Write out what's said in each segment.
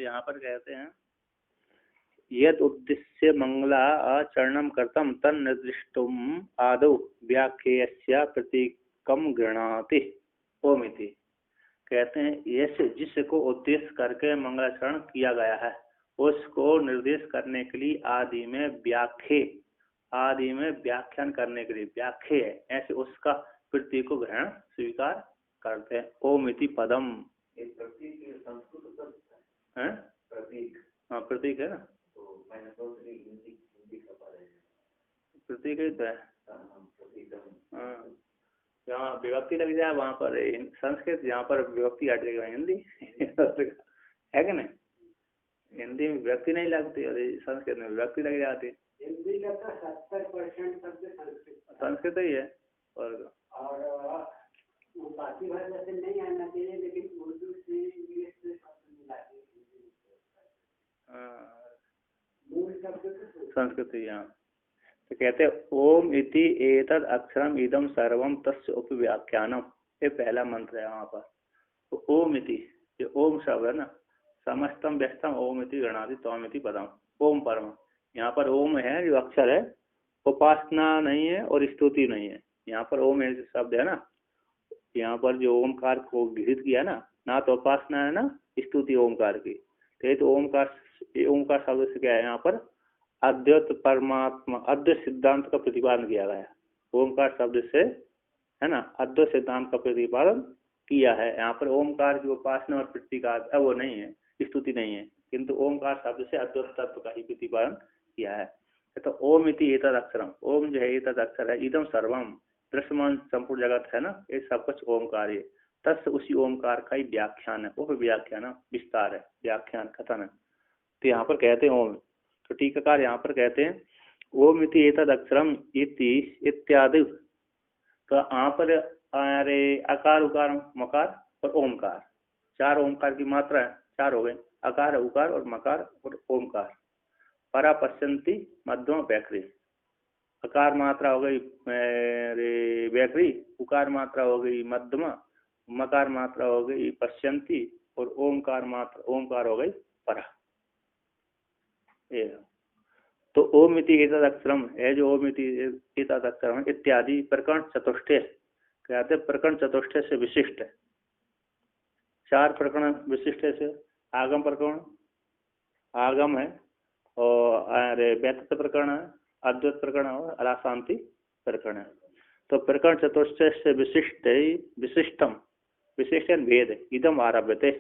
यहाँ पर कहते हैं यद उद्देश्य मंगलाचरणं कृतं तन्निर्दिष्टुम आदौ व्याख्येयस्य प्रतीकम गृह्णाति ओमिति। कहते हैं ऐसे जिसको उद्देश्य करके मंगलाचरण किया गया है उसको निर्देश करने के लिए आदि में व्याख्यान करने के लिए व्याख्या है, ऐसे उसका प्रतीक को ग्रहण स्वीकार करते हैं। ओमिति पदम है, हाँ प्रतीक है ना, प्रतीक ही तो है। हाँ जहाँ विभक्ति लग जाए वहाँ पर संस्कृत, जहाँ पर विभक्ति हट जाएगा हिंदी है कि नहीं। हिंदी में विभक्ति नहीं लगती और संस्कृत में विभक्ति लग जाती है। हिंदी का 70% शब्द संस्कृत ही है और बाकी भाषा से नहीं आना चाहिए, लेकिन उर्दू से इंग्लिश से शब्द मिलाते हैं। संस्कृत ही यहाँ तो कहते हैं ओम इति एतद अक्षरम इदम सर्वम तस्य उपव्याख्यानम, ये पहला मंत्र है वहाँ पर। तो ओम इति, ये ओम शब्द है ना, समस्तम व्यस्तम ओम इति गणाति त्वमिति पदम, ओम परम। यहाँ पर ओम है जो अक्षर है, उपासना नहीं है और स्तुति नहीं है। यहाँ पर ओम ऐसे शब्द है ना, यहाँ पर जो ओमकार को गृहित किया ना तो उपासना है ना स्तुति ओमकार की। तो ओमकार शब्द से क्या है, यहाँ पर अद्वैत परमात्मा अद्वैत सिद्धांत का प्रतिपादन किया गया। ओमकार शब्द से है ना अद्वैत सिद्धांत का प्रतिपादन किया है। यहाँ पर ओमकार की उपासना और प्रतीकार वो नहीं है, स्तुति नहीं है, किंतु ओमकार शब्द से अद्वैत तत्व का ही प्रतिपादन किया है। तो ओम इति एतद अक्षरम, ओम जो है एतद अक्षर है, इदम सर्वम दृश्यमान संपूर्ण जगत है ना, ये सब कुछ ओमकार है। तस् उसी ओमकार का ही व्याख्यान है, उपव्याख्यान विस्तार है, व्याख्यान कथन है। तो यहाँ पर कहते हैं ओम, तो टीकाकार यहाँ पर कहते हैं ओम इति एतद अक्षरम इति इत्यादि। तो यहाँ पर अरे अकार उकार मकार और ओमकार, चार ओमकार की मात्रा है, चार हो गए, अकार उकार और मकार और ओमकार। परा पश्यंती मध्यम व्याखरी, अकार मात्रा हो गई व्याखरी, उकार मात्रा हो गई मध्यमा, मकार मात्रा हो गई पश्यंती और ओमकार हो गई परा। तो ओम इति एतद अक्षरम है, जो ओम इति एतद अक्षरम इत्यादि प्रकरण चतुष्टय कहते हैं, प्रकरण चतुष्टय से विशिष्ट है। चार प्रकरण विशिष्ट से आगम प्रकरण, आगम है और व्यक्त प्रकरण है, अद्वैत प्रकरण और अलाशांति प्रकरण है। तो प्रकरण चतुष्टय से विशिष्टम भेद इदम आरभ्यते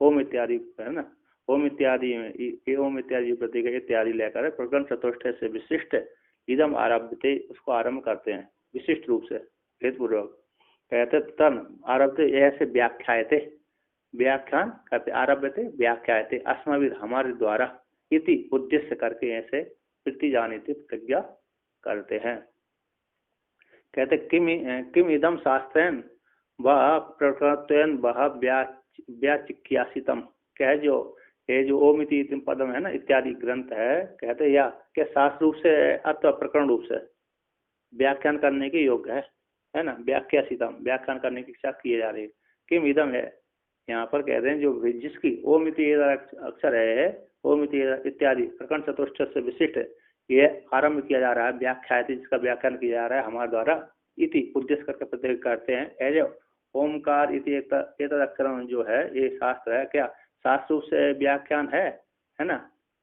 ओम इत्यादि है ना, ओम इत्यादि प्रतीक इत्यादि लेकर प्रकरण चतुष्टय से विशिष्ट इदम आरभ्यते, उसको आरंभ करते हैं विशिष्ट रूप से भेदपूर्वक। कहते तन आरभ्यते ऐसे व्याख्यायते, व्याख्यान करते, आरभ्यते व्याख्यायते अस्माभिः हमारे द्वारा, इति उद्देश्य करके ऐसे प्रति जानिते प्रतिज्ञा करते हैं। कहते किम इदम शास्त्रेण वह प्रकृतेन वह व्याचिक्यासितम, कह जो ओम इति पदम है ना इत्यादि ग्रंथ है, कहते या क्या शास्त्र रूप से अथवा प्रकरण रूप से व्याख्यान करने के योग्य है ना, व्याख्यासितम व्याख्यान करने की इच्छा की जा रही है। किम इदम है, यहाँ पर कहते हैं जो जिसकी ओम इति अक्षर है, ओम इति इत्यादि प्रकरण चतुष्टय से विशिष्ट ये आरंभ किया जा रहा है, व्याख्या जिसका व्याख्यान किया जा रहा है हमारे द्वारा, इति उद्देश्य करके प्रतिज्ञा करते हैं। ऐसे ओमकार इति एतद अक्षरम जो है ये शास्त्र है, क्या शास्त्र रूप से व्याख्यान है ना,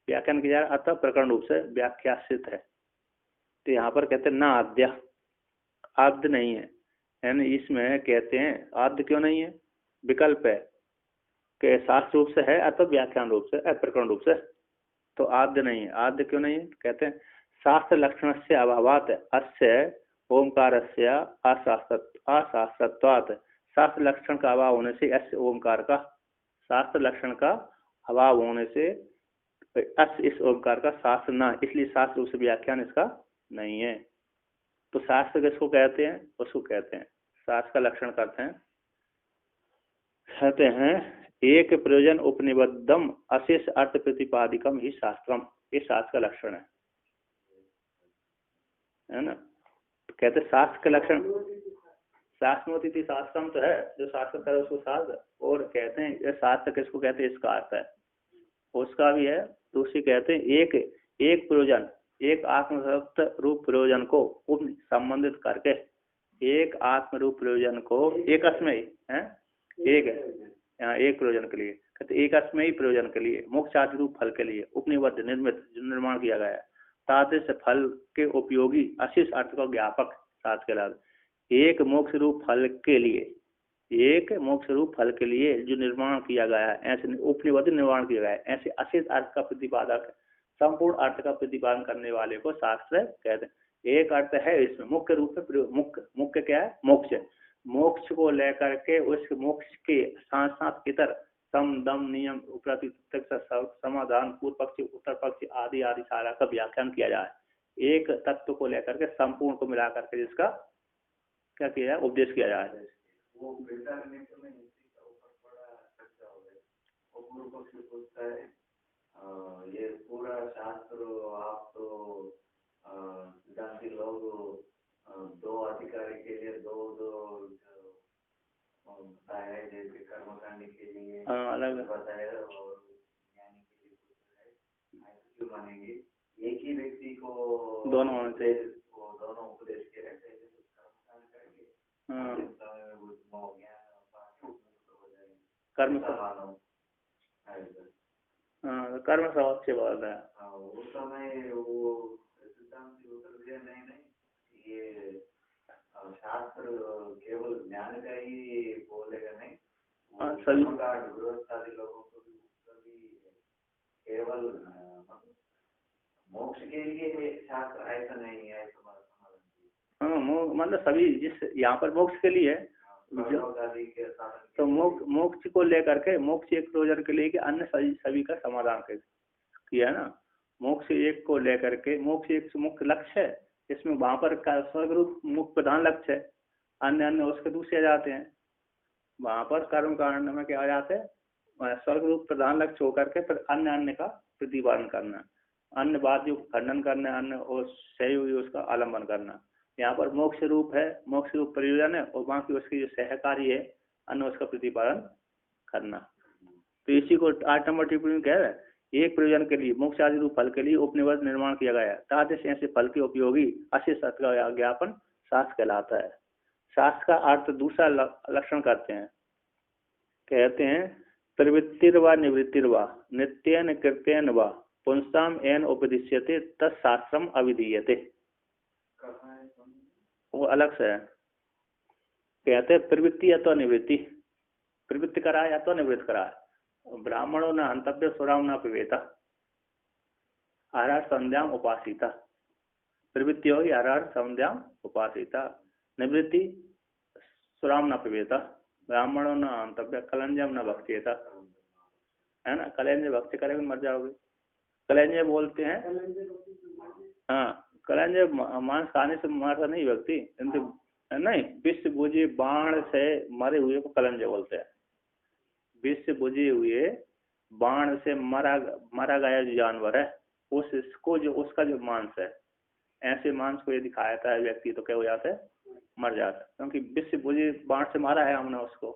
व्याख्यान किया जा रहा है, अतः प्रकरण रूप से व्याख्यासित है। तो यहाँ पर कहते हैं ना आद्य, आद्य नहीं है, यानी इसमें कहते हैं आद्य क्यों नहीं है, विकल्प है कि शास्त्र रूप से है अथवा व्याख्यान रूप से प्रकरण रूप से, तो आद्य नहीं है। आद्य क्यों नहीं है, कहते हैं शास्त्र लक्षण से अभावात अस्य ओमकारस्य अशास्त्रत्वात्, शास्त्र लक्षण का अभाव होने से अस्य ओमकार का, शास्त्र लक्षण का अभाव होने से अस्य इस ओमकार का शास्त्र ना, इसलिए शास्त्र रूप से व्याख्यान इसका नहीं है। तो शास्त्र किसको कहते हैं, उसको कहते हैं शास्त्र का लक्षण करते हैं, कहते हैं एक प्रयोजन उपनिबद्धम अशेष अर्थ प्रतिपादिकम ही शास्त्रम, ये शास्त्र का लक्षण है ना। तो कहते शास्त्र का लक्षण, शास्त्रोति शास्त्रम तो है जो शास्त्र करे उसको शास्त्र, और कहते हैं ये शास्त्र किसको कहते हैं, इसका अर्थ है उसका भी है। दूसरी कहते हैं एक एक प्रयोजन, एक आत्मसत्त रूप प्रयोजन को उपनि संबंधित करके, एक आत्म रूप प्रयोजन को एक अस्मय है, एक है यहाँ एक प्रयोजन के लिए कहते एक अस्मयी प्रयोजन के लिए मोक्ष आदि रूप फल के लिए उपनिबद्ध निर्मित निर्माण किया गया है। तादृश फल के उपयोगी अशिष अर्थ का ज्ञापक साथ के लाभ। एक मोक्ष रूप फल के लिए, एक मोक्ष रूप फल के लिए जो निर्माण किया गया है, ऐसे उपनिबद्ध निर्माण किया गया है, ऐसे अशिष अर्थ का प्रतिपादक संपूर्ण अर्थ का प्रतिपादन करने वाले को शास्त्र कहते हैं। एक अर्थ है इसमें मुख्य रूप से मुख्य मुख्य क्या है मोक्ष, मोक्ष को लेकर के उस मोक्ष के साथ साथ इतर सम दम नियम समाधान पूर्व पक्ष उत्तर पक्ष आदि आदि सारा का व्याख्यान किया जाए। एक तत्व को लेकर के संपूर्ण को मिला करके जिसका क्या किया जाए उपदेश किया जाए। वो बेटा ने तो नहीं इसी का ऊपर बड़ा चर्चा हो गई। वो पूर्व पक्ष पूछता है ये पूरा शास्त्र आप तो सिद्धांति लोग दो अधिकारी के लिए दो दो बताया है, जैसे कर्मकांड के लिए अलग बताया और ज्ञानी के लिए क्यों मानेंगे? एक ही व्यक्ति को दोनों होने से वो दोनों उपदेश के रहते हैं, कर्मकांड करके कर्म कर्म स्वभाव से बोल रहा है। उस समय वो सिद्धांत उत्तर दिया नहीं ये शास्त्र केवल ज्ञान का ही बोलेगा नहीं, सभी गृहस्थ आदि लोगों को भी केवल मोक्ष के लिए शास्त्र ऐसा नहीं है, मतलब सभी जिस यहाँ पर मोक्ष के लिए तो मोक्ष को लेकर के मोक्ष एक प्रयोजन के लिए कि अन्य सभी का समाधान किया है ना। मोक्ष एक को लेकर के मोक्ष एक मुख्य लक्ष्य है, इसमें वहां पर स्वर्ग रूप मुख्य प्रधान लक्ष्य है, अन्य अन्य उसके दूसरे आ जाते हैं। वहां पर कर्म कांड में क्या आ जाते हैं स्वर्ग रूप प्रधान लक्ष्य होकर के फिर अन्य अन्य का प्रतिपादन करना, अन्य बात जो खंडन करना, अन्य और सहयोगी उसका आलम्बन करना। यहाँ पर मोक्ष रूप है, मोक्ष रूप प्रयोजन है और बाकी उसकी जो सहकारी है अन्य उसका प्रतिपादन करना। तो इसी को 8 नंबर टिप्पणी में कह रहा है एक प्रयोजन के लिए मोक्ष आदि रूप फल के लिए उपनिबद्ध निर्माण किया गया है। तादृश ऐसे फल के उपयोगी अशिष अर्थ का ज्ञापन शास्त्र कहलाता है। शास्त्र का अर्थ दूसरा लक्षण करते हैं, कहते हैं प्रवृत्तिर्वा निवृत्तिर्वा नित्येन कृत्येन वा पुंसाम एन उपदिश्यते तत्शास्त्रम अविधीयते। वो अलग से है, कहते हैं प्रवृत्ति अथवा निवृत्ति, प्रवृत्ति कराए अथवा निवृत्त कराए। ब्राह्मणों न अंतव्य सुराम न पिबेता आहार संध्याम उपासिता। प्रवृत्ति होगी आहार संध्याम उपासिता, निवृत्ति सुराम न पिबेता, ब्राह्मणों न अंतव्य कलंजम न भक्षेता, है ना। कलंज भक्ति करेंगे मर जाओगे। कलंज बोलते हैं, हाँ कलंज मांस खाने से मारता नहीं व्यक्ति, नहीं विष बुझे बाण से मरे हुए को कलंज बोलते हैं। विष बुझे हुए बाण से मरा गया जो जानवर है उसको जो उसका जो मांस है, ऐसे मांस को यदि खाता है व्यक्ति तो क्या हो जाता है मर जाता है, क्योंकि विष बुझे बाण से मारा है हमने उसको,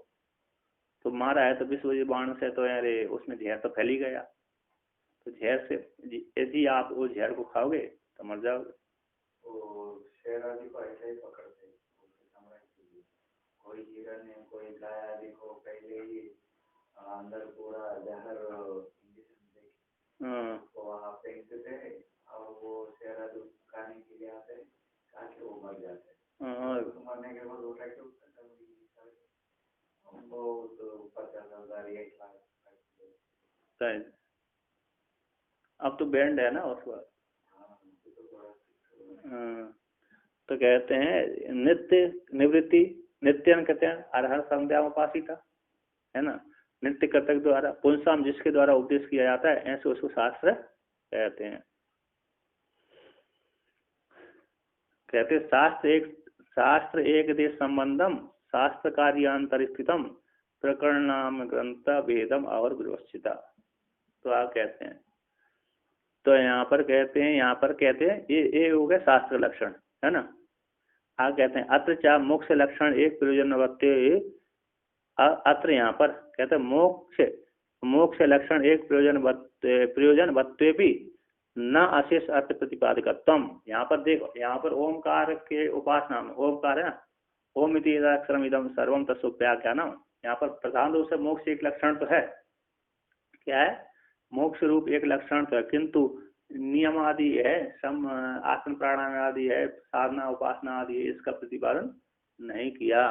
तो मारा है तो विष बुझे बाण से तो यार उसमें जहर तो फैल ही गया, तो जहर से यदि आप वो जहर को खाओगे तो मर जाओगे। शेर आदि को ऐसे ही पकड़ते हैं, कोई हिरण है कोई गाय आदि को पहले ही अंदर पूरा जहर इंजेक्शन देके तो वहाँ फेंकते हैं और वो शेर आदि खाने के लिए आते हैं, ताकि वो मर जाते हैं। मरने के बाद वो उनको तो 50,000 1 लाख अब तो बैंड है ना उसके बाद। तो कहते हैं नित्य निवृत्ति, नित्यन कहते हैं अरहर संध्या उपासिता, है ना। नित्य कर्तव्य द्वारा पुंसाम जिसके द्वारा उपदेश किया जाता है ऐसे उसको शास्त्र कहते हैं। कहते शास्त्र एक देश संबंधम शास्त्र कार्यांतरिस्थितम प्रकरणाम ग्रंथ भेदम और विवस्थिता। तो आप कहते हैं, तो यहाँ पर कहते हैं ये हो गया शास्त्र लक्षण, है ना। आप कहते हैं अत्र चा मोक्ष लक्षण एक प्रयोजन वक्ते, अत्र यहाँ पर कहते हैं मोक्ष मोक्ष लक्षण एक प्रयोजन भी न अशेष अर्थ प्रतिपादकत्वम। यहाँ पर देखो, यहाँ पर ओमकार के उपासना में ओमकार है ना, ओम इति अक्षरम इदम सर्वम तत्सुव्याख्यानम। यहाँ पर प्रधान रूप से मोक्ष एक लक्षण तो है, क्या है, मोक्ष रूप एक लक्षण तो है, किंतु नियम आदि है, सम आसन प्राणायाम आदि है, साधना उपासना आदि है, इसका प्रतिपादन नहीं किया।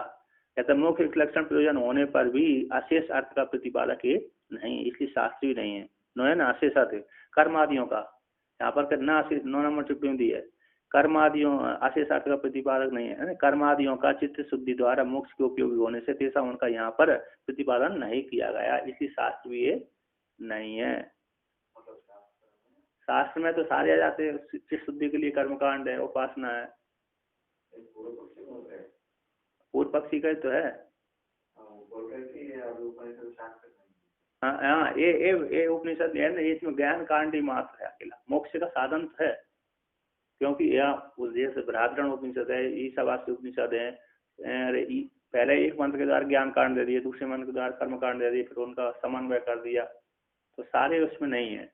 कहते मोक्ष एक लक्षण प्रयोजन होने पर भी अशेष अर्थ का प्रतिपादक ये नहीं, इसलिए शास्त्र भी नहीं है। नो है ना अशेष अर्थ कर्म आदियों का, यहाँ पर न अशेष 9 नंबर टिप्पणी दी है, कर्म आदियों अशेष अर्थ का प्रतिपादक नहीं है। कर्म आदियों का चित्त शुद्धि द्वारा मोक्ष के उपयोगी होने से तेसा उनका यहाँ पर प्रतिपादन नहीं किया गया, इसलिए शास्त्र भी ये नहीं है। शास्त्र में तो सारे आ जाते हैं, चित्त शुद्धि के लिए कर्मकांड है, उपासना है। पूर्व पक्षी का तो है। हाँ हाँ, ये उपनिषद है ना, इसमें ज्ञान कांड ही मात्र है, अकेला मोक्ष का साधन है। क्योंकि यह जैसे बृहदारण्यक उपनिषद है, ईशावास्य उपनिषद है, पहले एक मंत्र के द्वारा ज्ञान कांड दे दिए, दूसरे मंत्र के द्वारा कर्म कांड दे दिए, फिर उनका समन्वय कर दिया, तो सारे उसमें नहीं है।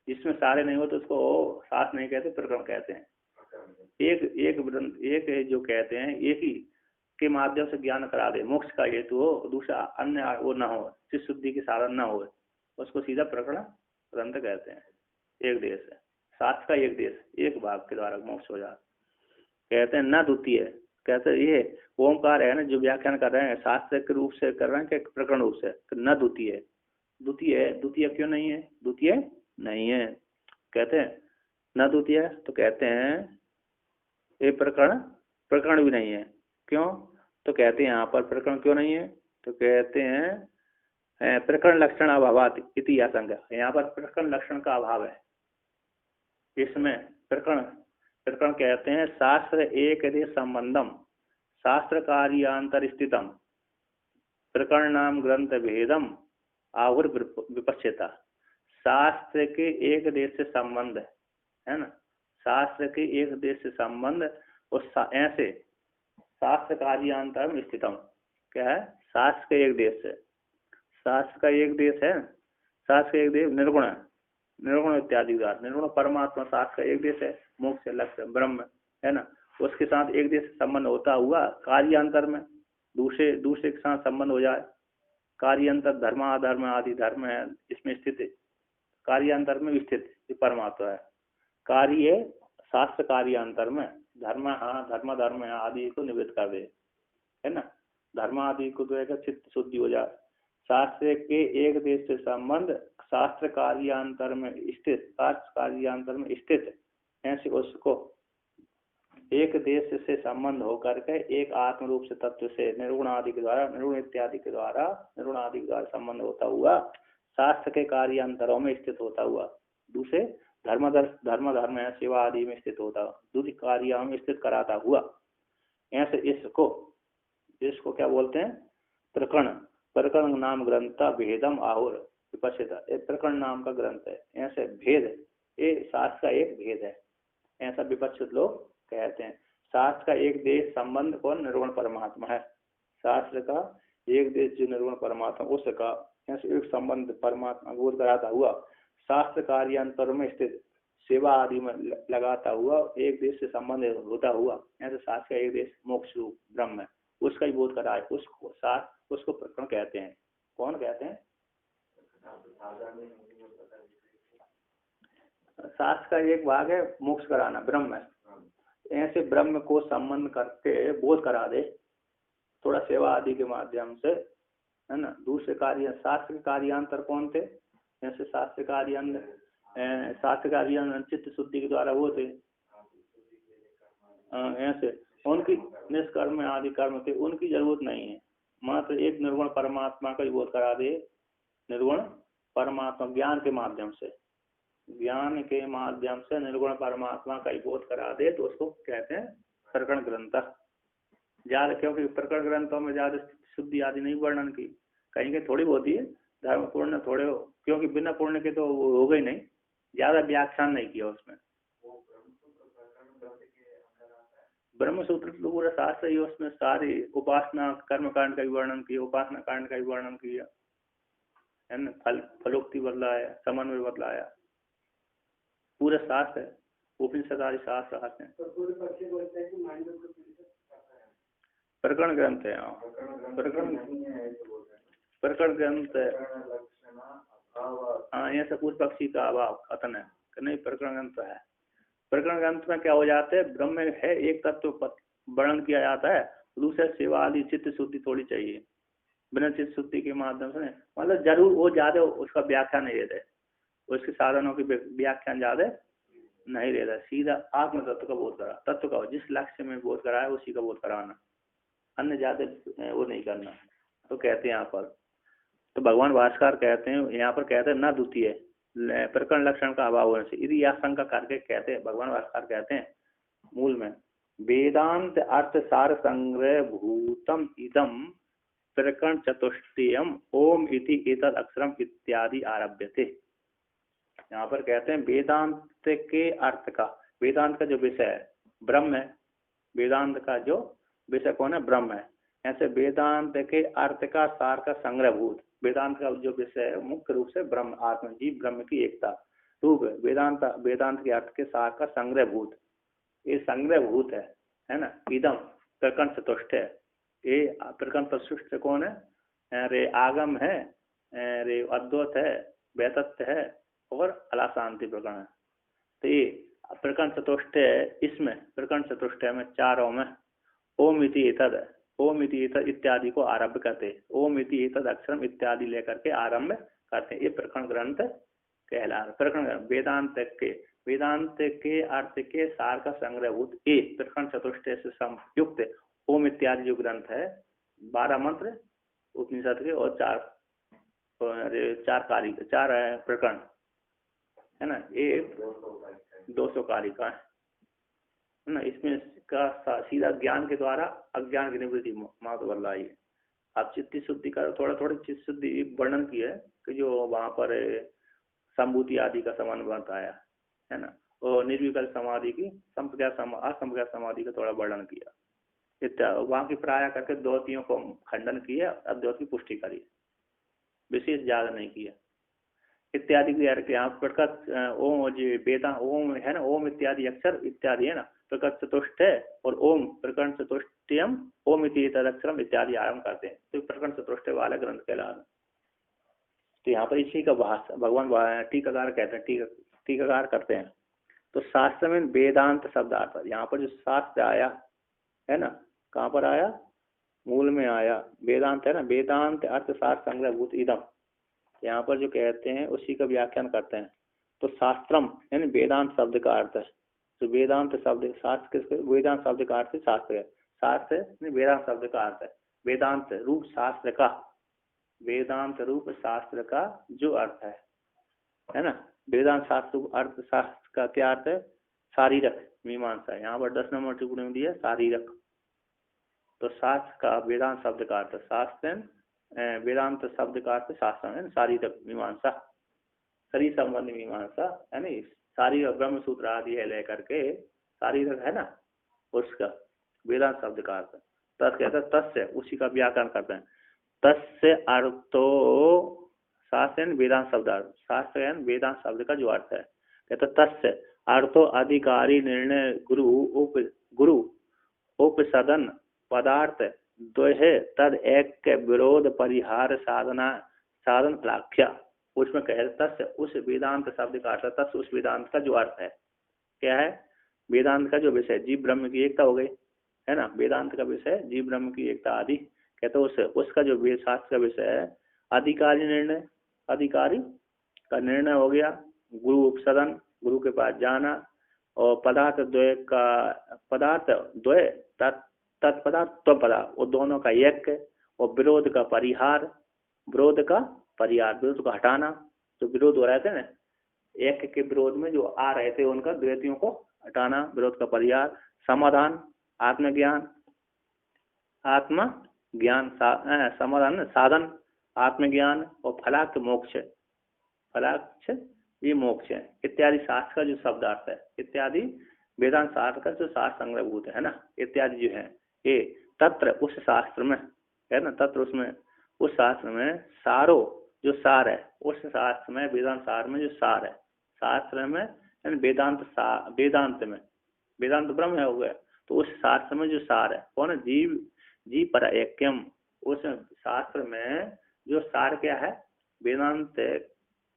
जिसमें सारे नहीं हो तो उसको शास्त्र नहीं कहते, प्रकरण कहते हैं। एक जो कहते हैं, एक ही के माध्यम से ज्ञान करा दे, मोक्ष का हेतु हो, दूसरा अन्य वो ना हो, चित्त शुद्धि के साधन ना हो, उसको सीधा प्रकरण ग्रंथ कहते हैं। एक देश है शास्त्र का, एक देश एक भाग के द्वारा मोक्ष हो जाता। कहते हैं न द्वितीय, कहते हैं ये ओमकार है ना जो व्याख्यान कर रहे हैं, शास्त्र के रूप से कर रहे हैं कि प्रकरण रूप से, न द्वितीय। द्वितीय क्यों नहीं है? द्वितीय नहीं है, कहते हैं न द्वितीय, तो कहते हैं ये प्रकरण भी नहीं है। क्यों? तो कहते हैं यहाँ पर प्रकरण क्यों नहीं है, तो कहते हैं प्रकरण लक्षण अभावात इति आशंका। यहाँ पर प्रकरण लक्षण का अभाव है इसमें। प्रकरण कहते हैं शास्त्र एक यदि संबंधम शास्त्र कार्यांतर स्थितम प्रकरण नाम ग्रंथ भेदम आहुर विपक्षता। शास्त्र के एक देश से संबंध है ना, शास्त्र के एक देश से संबंध, उस ऐसे शास्त्र कार्यांतर में स्थितम, क्या है, शास्त्र का एक देश है, शास्त्र का एक देश है, शास्त्र का एक देश निर्गुण इत्यादि द्वारा, निर्गुण परमात्मा शास्त्र का एक देश है, मोक्ष लक्ष्य ब्रह्म है ना, उसके साथ एक देश संबंध होता हुआ कार्यांतर में दूसरे के साथ संबंध हो जाए। कार्यांतर धर्म अधर्म आदि धर्म है, इसमें स्थित है, कार्यांतर में स्थित ये परमात्मा है। कार्य शास्त्र कार्यांतर में धर्म, हाँ धर्म आदि को निवृत्त कर दे, है ना, धर्म आदि को तो चित्त शुद्धि हो जाए। शास्त्र के एक देश से संबंध शास्त्र कार्यांतर में स्थित ऐसे उसको एक देश से संबंध होकर के एक आत्म रूप से तत्व से निर्गुण आदि के द्वारा, निर्गुण इत्यादि के द्वारा, निर्गुण आदि के द्वारा संबंध होता हुआ शास्त्र के कार्यांतरों में स्थित होता हुआ, दूसरे धर्म है सेवा आदि में स्थित होता हुआ, दूसरे कार्यों में स्थित कराता हुआ, ऐसे इसको क्या बोलते हैं? प्रकरण नाम ग्रंथ भेदम आहुर विपक्षिता। प्रकरण नाम का ग्रंथ है, ऐसे भेद, ये शास्त्र का एक भेद है, ऐसा विपक्षित लोग कहते हैं। शास्त्र का एक देश संबंध कौन? निर्गुण परमात्मा है। शास्त्र का एक देश जो निर्गुण परमात्मा, उसका ऐसे एक संबंध परमात्मा बोध कराता हुआ शास्त्र कार्यांतर में स्थित सेवा आदि में लगाता हुआ एक देश से संबंध होता हुआ, ऐसे शास्त्र का एक देश मोक्ष रूप ब्रह्म है, उसका ही बोध कराए, उसको प्रकरण कहते हैं। कौन कहते हैं? शास्त्र का एक भाग है मोक्ष कराना, ब्रह्म है, ऐसे ब्रह्म को संबंध करके बोध करा दे थोड़ा सेवा आदि के माध्यम से, है ना। दूसरे कार्य शास्त्र के कार्यांतर कौन थे? ऐसे शास्त्र कार्य चित्त शुद्धि के द्वारा वो थे, ऐसे उनकी निष्कर्म आदि कर्म थे, उनकी जरूरत नहीं है। मात्र एक निर्गुण परमात्मा का बोध करा दे, निर्गुण परमात्मा ज्ञान के माध्यम से निर्गुण परमात्मा का बोध करा दे, तो उसको कहते हैं प्रकरण ग्रंथ। ज्यादा, क्योंकि प्रकरण ग्रंथों में ज्यादा शुद्धि आदि नहीं वर्णन की, कहीं थोड़ी बहुत ही धर्म पूर्ण थोड़े हो, क्योंकि बिना पूर्ण के तो हो गई नहीं, ज्यादा व्याख्यान नहीं किया उसमें। ब्रह्म सूत्र तो पूरा शास्त्र ही, उसमें सारी उपासना कर्म कांड का भी वर्णन किया, उपासना कांड का भी वर्णन किया, है ना, फलोक्ति बदलाया, समन्वय बदलाया, पूरा शास्त्र है, उपनिषद आदि शास्त्र आते हैं। तो पूर्व पक्षी बोलते हैं कि मांडव को प्रकरण ग्रंथ है, प्रकरण ग्रंथ है। हाँ, यहाँ से पूर्व पक्षी का अभाव कथन है कि नहीं, प्रकरण ग्रंथ है। प्रकरण ग्रंथ में क्या हो जाता है, ब्रह्म में है एक तत्व वर्णन किया जाता है, दूसरे सेवा आदि चित्त शुद्धि थोड़ी चाहिए, बिना चित्त शुद्धि के माध्यम से, मतलब जरूर वो ज्यादा उसका व्याख्यान नहीं देते, उसके साधनों की व्याख्यान ज्यादा नहीं देता, सीधा आत्म तत्व का बोध करा, तत्व का जिस लक्ष्य में बोध कराया उसी का बोध कराना, अन्य ज्यादा वो नहीं करना। तो कहते हैं यहाँ पर, तो भगवान भास्कर कहते हैं यहाँ पर, कहते हैं न द्वितीय प्रकरण लक्षण का अभाव होने से, यदि आशंका करके कहते हैं, भगवान भास्कर कहते हैं मूल में, वेदांत अर्थ सार संग्रह भूतम इदम प्रकरण चतुष्टयम ओम इति एतद अक्षरम इत्यादि आरभ्य थे। यहाँ पर कहते हैं वेदांत के अर्थ का, वेदांत का जो विषय है ब्रह्म है, वेदांत का जो विषय कौन है, ब्रह्म है। ऐसे वेदांत के अर्थ का सार का संग्रहभूत, वेदांत का जो विषय है मुख्य रूप से ब्रह्म, आत्म जीव ब्रह्म की एकता रूप है। वेदांत वेदांत के अर्थ के सार का संग्रहभूत, ये संग्रहभूत है ना। इदम प्रकरण चतुष्ट है, ये प्रकरण चतुष्ट कौन है, रे आगम है, रे अद्वैत है, वैतत्य है और अलाशांति प्रकरण है। तो ये प्रकरण चतुष्ट है, इसमें प्रकरण चतुष्ट में चारों में ओम इति एतद, ओम इति एतद इत्यादि को आरंभ करते, ओम इति एतद अक्षरम इत्यादि लेकर के आरंभ करते हैं। ये प्रकरण ग्रंथ कहला, प्रकरण वेदांत के अर्थ के सार का संग्रहभूत ये प्रकरण चतुष्ट से संयुक्त ओम इत्यादि जो ग्रंथ है, 12 मंत्र उपनिषद के और चार प्रकरण है ना, ये 200 कारिका है ना। इसमें का सीधा ज्ञान के द्वारा अज्ञान की निवृत्ति मात्र बदलाई है। अब चित्त शुद्धि का थोड़ा चित्त शुद्धि वर्णन की है कि जो वहां पर संभूति आदि का समान बताया है ना, और निर्विकल्प समाधि की असंप्रज्ञात समाधि का थोड़ा वर्णन किया इत्यादि, वहां की प्राय करके द्वैतियों को खंडन किया, अद्वैत की पुष्टि करी, विशेष ज्यादा नहीं किया इत्यादि की। यहाँ प्रकट ओम जो वेदा ओम है ना, ओम इत्यादि अक्षर इत्यादि है ना, प्रकट चतुष्ट है और ओम प्रकरण चतुष्टयम ओम इति तदक्षरम इत्यादि आरंभ करते हैं, तो प्रकरण चतुष्ट वाला ग्रंथ कहलाता। तो यहाँ पर इसी का भाषा भगवान टीकाकार कहते हैं, टीकाकार करते हैं। तो शास्त्र में वेदांत शब्दार्थ, यहाँ पर जो शास्त्र आया है ना, कहाँ पर आया, मूल में आया वेदांत है ना, वेदांत अर्थ शास्त्र संग्रहभूत इदम, यहाँ पर जो कहते हैं उसी का व्याख्यान करते हैं। तो शास्त्रम यानी वेदांत शब्द का अर्थ है, तो वेदांत शब्द शास्त्र किसके, वेदांत शब्द का अर्थ शास्त्र है, शास्त्र वेदांत शब्द का अर्थ है वेदांत रूप शास्त्र का, वेदांत रूप शास्त्र का जो अर्थ है ना। वेदांत शास्त्र अर्थ शास्त्र का क्या अर्थ है, शारीरक मीमांसा, यहाँ पर 10 नंबर टिप्पणी में दिया शारीरक। तो शास्त्र का वेदांत शब्द का अर्थ शास्त्र, वेदांत शब्द का अर्थ शास्त्र है शारीरक मीमांसा, शरीर संबंधी मीमांसा है ना, शारीर ब्रह्म सूत्र आदि है लेकर के शारीरक है ना, उसका वेदांत शब्द का अर्थ कहते हैं तस्य, उसी का व्याकरण करते हैं। तस्य अर्थो शास्त्र वेदांत शब्द, शास्त्र वेदांत शब्द का जो अर्थ है, कहते तस्य अर्थो अधिकारी निर्णय गुरु उपसदन पदार्थ द्वय तद एक के विरोध परिहार साधन फलाख्या। उसमें कहे तस्य, उस वेदांत शब्द का अर्थ, तस्य उस वेदांत का जो अर्थ है क्या है, वेदांत का जो विषय जीव ब्रह्म की एकता हो गई है ना, वेदांत का विषय जीव ब्रह्म की एकता आदि, कहते उसका जो शास्त्र का विषय है अधिकारी निर्णय, अधिकारी का निर्णय हो गया, गुरु उपसदन गुरु के पास जाना, और पदार्थ द्वय का पदार्थ द्वय तत्पदार्थ त्वपदार्थ वो दोनों का एक, और विरोध का परिहार, विरोध को हटाना, जो विरोध हो रहे थे ना एक के विरोध में जो आ रहे थे उनका द्वैतियों को हटाना, विरोध का परिहार, समाधान आत्मज्ञान समाधान साधन आत्मज्ञान, और फलाक्ष मोक्ष, फलाक्ष ये मोक्ष है इत्यादि शास्त्र का जो शब्दार्थ है, इत्यादि वेदांत शास्त्र का जो शास्त्र संग्रहभूत है ना, इत्यादि जो है ये तत्र उस शास्त्र में है ना, तत्र उसमें उस शास्त्र में सारो जो सार है, उस शास्त्र में, वेदांत सार में जो सार है, शास्त्र में यानी वेदांत में, वेदांत ब्रह्म है हो गया, तो उस शास्त्र में जो सार है कौन है, जीव पर ऐक्यम, उस शास्त्र में जो सार क्या है, वेदांत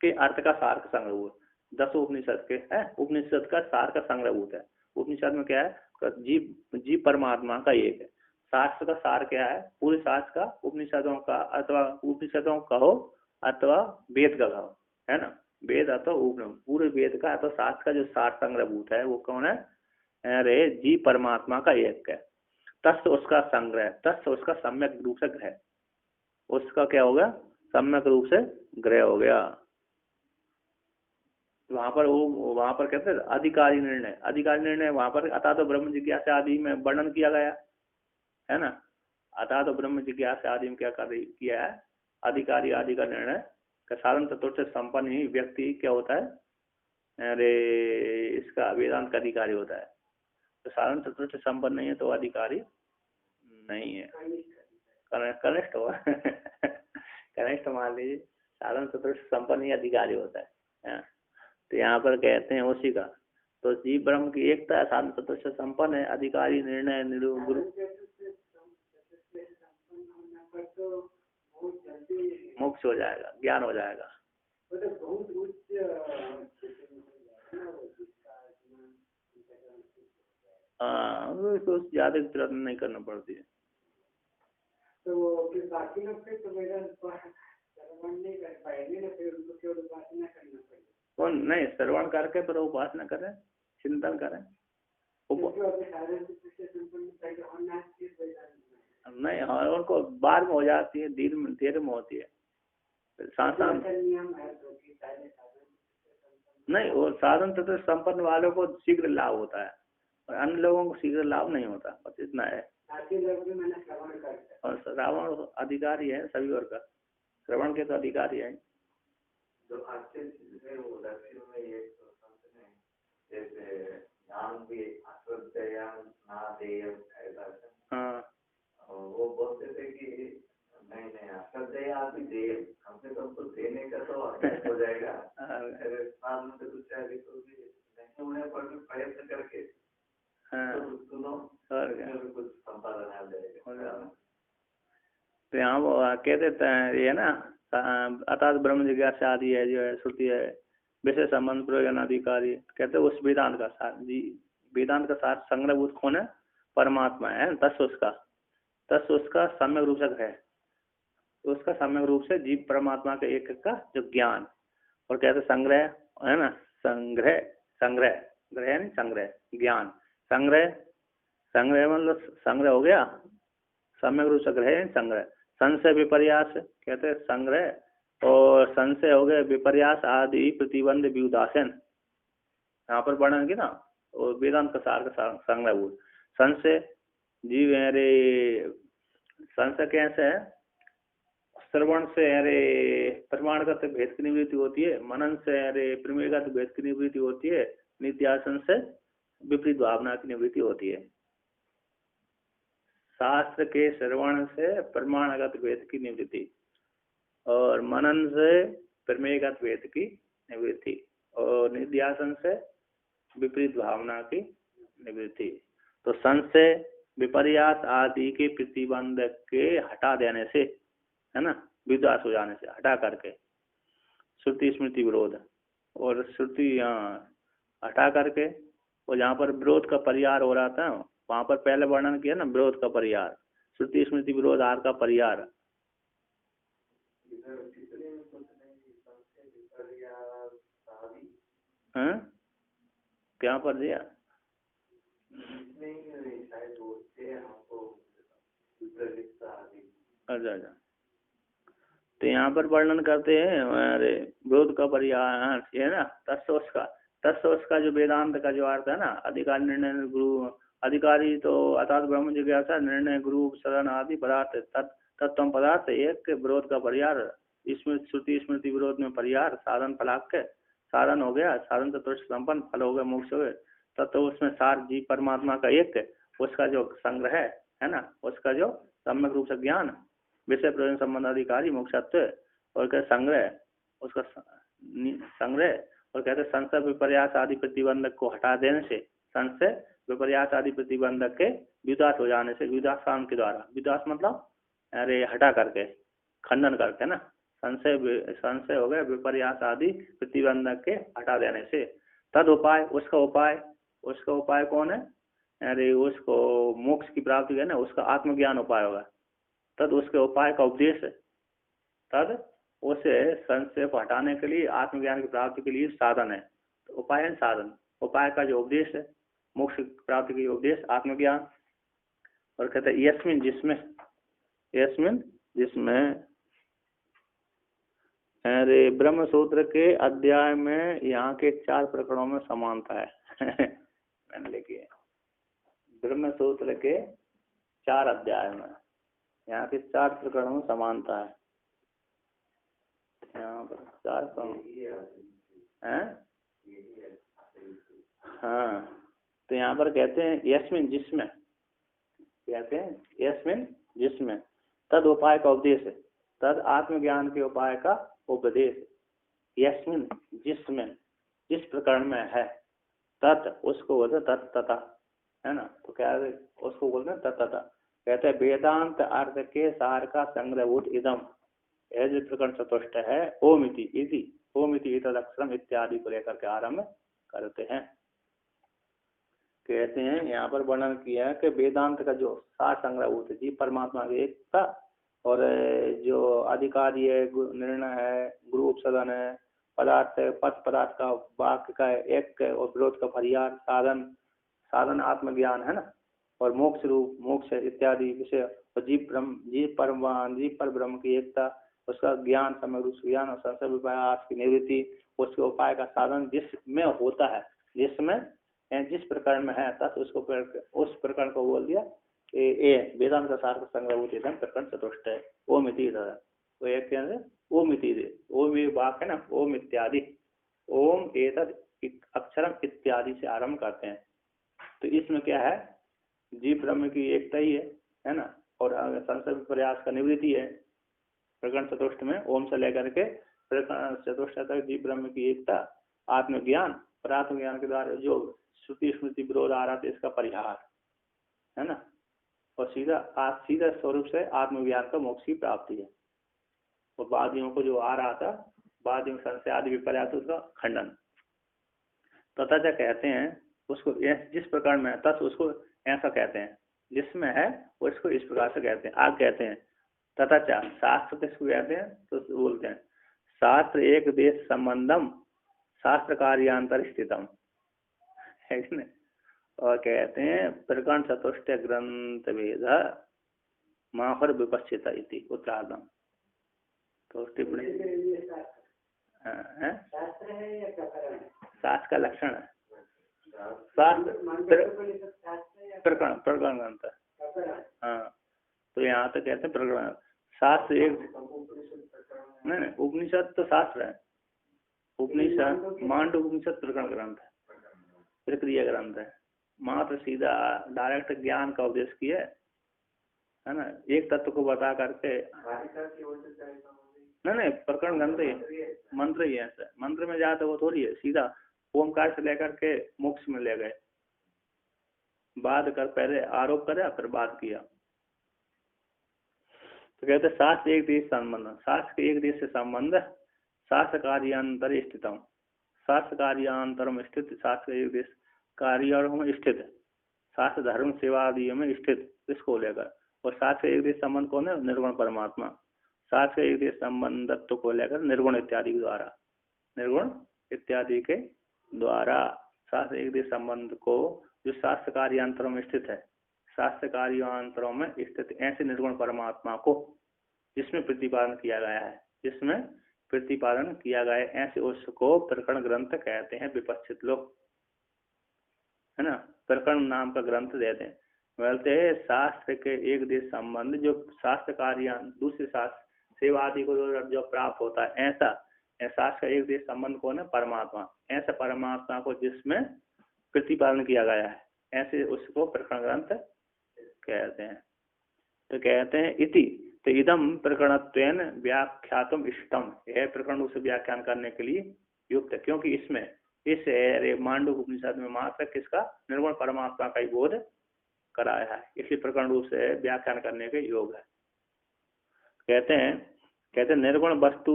के अर्थ का सार का संग्रह, 10 उपनिषद के है, उपनिषद का सार का संग्रहभूत है। उपनिषद में क्या है, जीव परमात्मा का एक है। शास्त्र का सार क्या है, पूरे शास्त्र का, उपनिषदों का, अथवा उपनिषदों कहो अथवा वेद का कहो, है ना, वेद अथवा पूरे वेद का अथवा शास्त्र का जो सार संग्रहभूत है वो कौन है, अरे जीव परमात्मा का एक है। तस्य उसका संग्रह, तस्य उसका सम्यक रूप से ग्रह, उसका क्या हो गया, सम्यक रूप से ग्रह हो गया। वहां पर कहते हैं अधिकारी निर्णय, अधिकारी निर्णय वहां पर अतः तो ब्रह्म जिज्ञासा आदि में वर्णन किया गया है ना, अतः तो ब्रह्म जिज्ञासा आदि में क्या किया है, अधिकारी आदि का निर्णय का साधन तत्व से संपन्न ही व्यक्ति क्या होता है, अरे इसका वेदांत का अधिकारी होता है। तो साधन तत्व से संपन्न नहीं है तो अधिकारी नहीं है, कनिष्ठ होगा कनिष्ठ मान लीजिए, साधन तत्व से संपन्न ही अधिकारी होता है। तो यहाँ पर कहते हैं उसी का, तो जीव ब्रह्म की एकता है, साधन तत्व से संपन्न है, अधिकारी निर्णय गुरु मोक्ष हो जाएगा, ज्ञान हो जाएगा। हाँ, उसको ज्यादा प्रयत्न नहीं करना पड़ती है। तो फिर बाकी लोग फिर तो मेरा श्रवण नहीं कर पाएंगे ना, फिर उनको केवल उपासना करना पड़ेगा। कौन नहीं, श्रवण करके पर उपासना करें, चिंतन करें, नहीं हाँ, उनको बाद में हो जाती है, देर में होती है, नहीं, वो साधन तत्व संपन्न वालों को शीघ्र लाभ होता है और अन्य लोगों को शीघ्र लाभ नहीं होता, बस इतना है। और श्रवण अधिकारी है सभी वर्ग का, श्रवण के तो अधिकारी है। जो अच्छे है वो दक्षिण में ये तो संत ने जैसे ज्ञान भी अश्रद्धया नादेय ऐसा, हाँ, वो बोलते थे कि नहीं अश्रद्धया भी दे, कम से कम तो देने का तो अभ्यास हो जाएगा, साथ में कुछ चाहिए तो भी नहीं होने पर भी प्रयत्न करके तो सुनो और कुछ संपादन आ जाएगा। तो यहाँ वो कह देते हैं ये ना, अर्थात ब्रह्म जिज्ञासा आदि है जो है, श्रुति है, विशेष संबंध प्रयोजन अधिकारी, कहते हैं उस वेदांत का सार, जी वेदांत का सार संग्रहभूत कौन है, परमात्मा है, तस् उसका सम्यक रूप से है, उसका सम्यक रूप से जीव परमात्मा के एक का जो ज्ञान, और कहते संग्रह है ना, संग्रह ग्रह नहीं, संग्रह ज्ञान, संग्रह मतलब संग्रह हो गया, सम्यक रूप से ग्रह संग्रह, संशय विपर्यास कहते हैं संग्रह, और संशय हो गए विपर्यास आदि प्रतिबंध व्युदासन, यहाँ पर वर्णन की ना, और वेदांत का सार का संग्रहभूत संशय जीव अरे, संशय कैसे है, श्रवण से अरे प्रमाणगत भेद की निवृत्ति होती है, मनन से अरे प्रमेयगत भेद की निवृत्ति होती है, नित्यासन से विपरीत भावना की निवृत्ति होती है। शास्त्र के श्रवण से प्रमाणगत भेद की निवृत्ति, और मनन से प्रमेयगत भेद की निवृत्ति, और निध्यासन से विपरीत भावना की निवृत्ति। तो संशय विपर्यास आदि के प्रतिबंध के हटा देने से, है ना, विद्वास हो जाने से, हटा करके श्रुति स्मृति विरोध, और श्रुति हटा करके, और जहाँ पर विरोध का परिहार हो रहा था वहां पर पहले वर्णन किया ना, विरोध का परिहार, श्रुति स्मृति विरोध आर का परिहार, क्या पर दिया, अच्छा, तो यहाँ पर वर्णन करते हैं अरे विरोध का परिहार है ना, तत्व का जो वेदांत का जो अर्थ है ना, अधिकारी निर्णय गुरु, अधिकारी तो अर्थात ब्रह्म जिज्ञासा निर्णय गुरु शरण आदि पदार्थ, तत्व पदार्थ एक विरोध का परिहार, इसमें श्रुति स्मृति विरोध में परिहार, साधन फलाक्य, साधन हो गया, साधन तत्व संपन्न, फल हो गया मोक्ष हो गया, तत्व उसमें सार जीव परमात्मा का एक, उसका जो संग्रह है ना, उसका जो सम्यक रूप से ज्ञान, विषय प्रयोजन संबंध अधिकारी मोक्षत्व, और कहते संग्रह, उसका संग्रह, और कहते संशय विपर्यास आदि प्रतिबंधक को हटा देने से, संशय विपर्यास आदि प्रतिबंधक के विदास हो जाने से, विदासान के द्वारा, विदास मतलब अरे हटा करके, खंडन करके ना, संशय हो गया विपर्यास आदि प्रतिबंधक के हटा देने से, तद उपाय, उसका उपाय कौन है, अरे उसको मोक्ष की प्राप्ति है ना, उसका आत्मज्ञान उपाय होगा, तद उसके उपाय का उपदेश है, तद उसे संशय को हटाने के लिए, आत्मज्ञान की प्राप्ति के लिए साधन है, तो उपाय है साधन, उपाय का जो उपदेश है, मोक्ष प्राप्ति के उपदेश आत्मज्ञान। और कहते हैं यस्मिन जिसमें अरे ब्रह्म सूत्र के अध्याय में यहाँ के 4 प्रकरणों में समानता है मैंने लिखी है, ब्रह्म सूत्र के 4 अध्याय में यहाँ के 4 प्रकरणों में समानता है, यहाँ पर 4 हैं। हाँ, तो यहाँ पर कहते हैं यस्मिन जिसमें, कहते हैं यस्मिन जिसमें, तद उपाय का उपदेश है, तद आत्मज्ञान के उपाय का उपदेश, यस्मिन जिसमें, जिस प्रकरण में है, तत् उसको बोलते तत्तता है ना, तो क्या है उसको बोलते हैं तत्तता। कहते हैं वेदांत अर्थ के सार का संग्रहभूत इदम, यह जो प्रकरण चतुष्ट है, ओमिति तदक्षरम इत्यादि को लेकर के आरंभ करते हैं। कहते हैं यहाँ पर वर्णन किया है कि वेदांत का जो सार संग्रहभूत है, जीव परमात्मा की एकता, और जो अधिकारी है, निर्णय है, गुरु उपसदन है, पदार्थ पथ पदार्थ का वाक्य का एक और विरोध का परिहार, साधन आत्मज्ञान है ना, और मोक्ष रूप मोक्ष इत्यादि विषय, और जीव पर ब्रह्म की एकता, उसका ज्ञान, समग्र ज्ञान और संशय विपर्यास की निवृत्ति, उसके उपाय का साधन जिसमें होता है, जिसमें जिस प्रकरण में है, तथा उसको उस प्रकरण को बोल दिया वेदांत का सार संग्रहभूत प्रकरण चतुष्ट है। ओम इति, तो एक ओम इति, ओम वाक है ना, ओम इत्यादि, ओम एतद अक्षरम इत्यादि से आरंभ करते हैं। तो इसमें क्या है, जीव ब्रह्म की एकता ही है ना, और संशय विपर्यास का निवृत्ति है। प्रकरण चतुष्ट में ओम से लेकर के प्रकरण चतुष्ट तक जीव ब्रह्म की एकता, आत्मज्ञान, और आत्मज्ञान के द्वारा जो श्रुति स्मृति विरोध आ रहा था इसका परिहार है ना, और सीधा स्वरूप से आत्मज्ञान का मोक्ष की प्राप्ति है। और वादियों को जो आ रहा था, वादियों संशय आदि विपर्यास, उसका खंडन। तथा क्या कहते हैं उसको, जिस प्रकार में तथा उसको ऐसा कहते हैं, जिसमें है उसको इस प्रकार से कहते हैं। आग कहते हैं तथा क्या शास्त्र किसको कहते हैं, तो बोलते हैं शास्त्र एक देश संबंधम शास्त्र कार्यांतर स्थितम है कि नहीं। और कहते हैं प्रकरण चतुष्ट ग्रंथ वेद माहर विपश्चित इति उत्तरार्धम। तो टिप्पणी शास्त्र का लक्षण है, प्रकरण ग्रंथ। हाँ, तो यहाँ तक कहते हैं प्रकरण शास्त्र एक नहीं, उपनिषद तो शास्त्र है, उपनिषद मांड उपनिषद प्रकरण ग्रंथ है, प्रक्रिया ग्रंथ है, मात्र सीधा डायरेक्ट ज्ञान का उपदेश किया है ना, एक तत्व को बता करके। नहीं, प्रकरण ग्रंथ ही मंत्र ही है, मंत्र में जाता वो थोड़ी है, सीधा ओमकार से लेकर के मोक्ष में ले गए, बाद कर पहले आरोप करे फिर बात किया। तो कहते शास्त्र एक देश संबंध, शास्त्र के एक देश से संबंध, शास्त्र कार्यांतर स्थितम, शास्त्र कार्यांतर में स्थित, शास्त्र एक देश कार्यों में स्थित, शास्त्र धर्म सेवा आदि में स्थित, इसको लेकर। और शास्त्र एक देश संबंध कौन है, निर्गुण परमात्मा। शास्त्र एक देश संबंधत्व को लेकर निर्गुण इत्यादि के द्वारा, निर्गुण इत्यादि के द्वारा शास्त्र एक देश संबंध को जो शास्त्र कार्यांतरों में स्थित है, शास्त्र कार्यांतरों में स्थित ऐसे निर्गुण परमात्मा को जिसमें प्रतिपादन किया गया है, जिसमें प्रतिपादन किया गया है, ऐसे उसको प्रकरण ग्रंथ कहते हैं विपश्चित लोग, है ना। प्रकरण नाम का ग्रंथ देते हैं, बोलते हैं शास्त्र के एक देश संबंध, जो शास्त्र कार्य दूसरे शास्त्र सेवा आदि को जो प्राप्त होता है, ऐसा शास्त्र का एक देश संबंध कौन है, परमात्मा। ऐसा परमात्मा को जिसमें प्रतिपादन किया गया है, ऐसे उसको प्रकरण ग्रंथ कहते हैं। तो कहते हैं इति, तो इदम प्रकरणत्वेन व्याख्यातुम इष्टम, यह प्रकरण रूप से व्याख्यान करने के लिए युक्त है, क्योंकि इसमें इस मांडुक्य उपनिषद में मात्र किसका निर्गुण परमात्मा का ही बोध कराया है, इसलिए प्रकरण रूप से व्याख्यान करने के योग है। कहते हैं निर्गुण वस्तु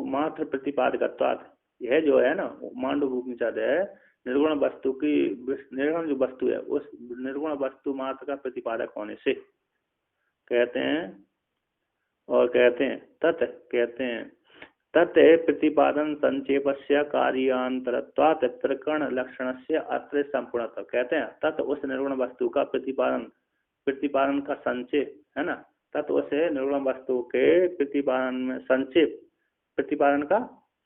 मात्र प्रतिपादकत्वात्, यह जो है ना मांडुक्य उपनिषद है, निर्गुण वस्तु की, निर्गुण जो वस्तु है उस निर्गुण वस्तु मात्र का प्रतिपादक होने से कहते हैं, और कहते हैं तत् प्रतिपादन संक्षेपस्य कार्यान्तरत्वात् प्रकरण लक्षणस्य अत्र संपूर्णतः। कहते हैं तत् उस निर्गुण वस्तु का प्रतिपादन का संक्षेप है ना, तत् उस निर्गुण वस्तु के प्रतिपादन में प्रतिपादन का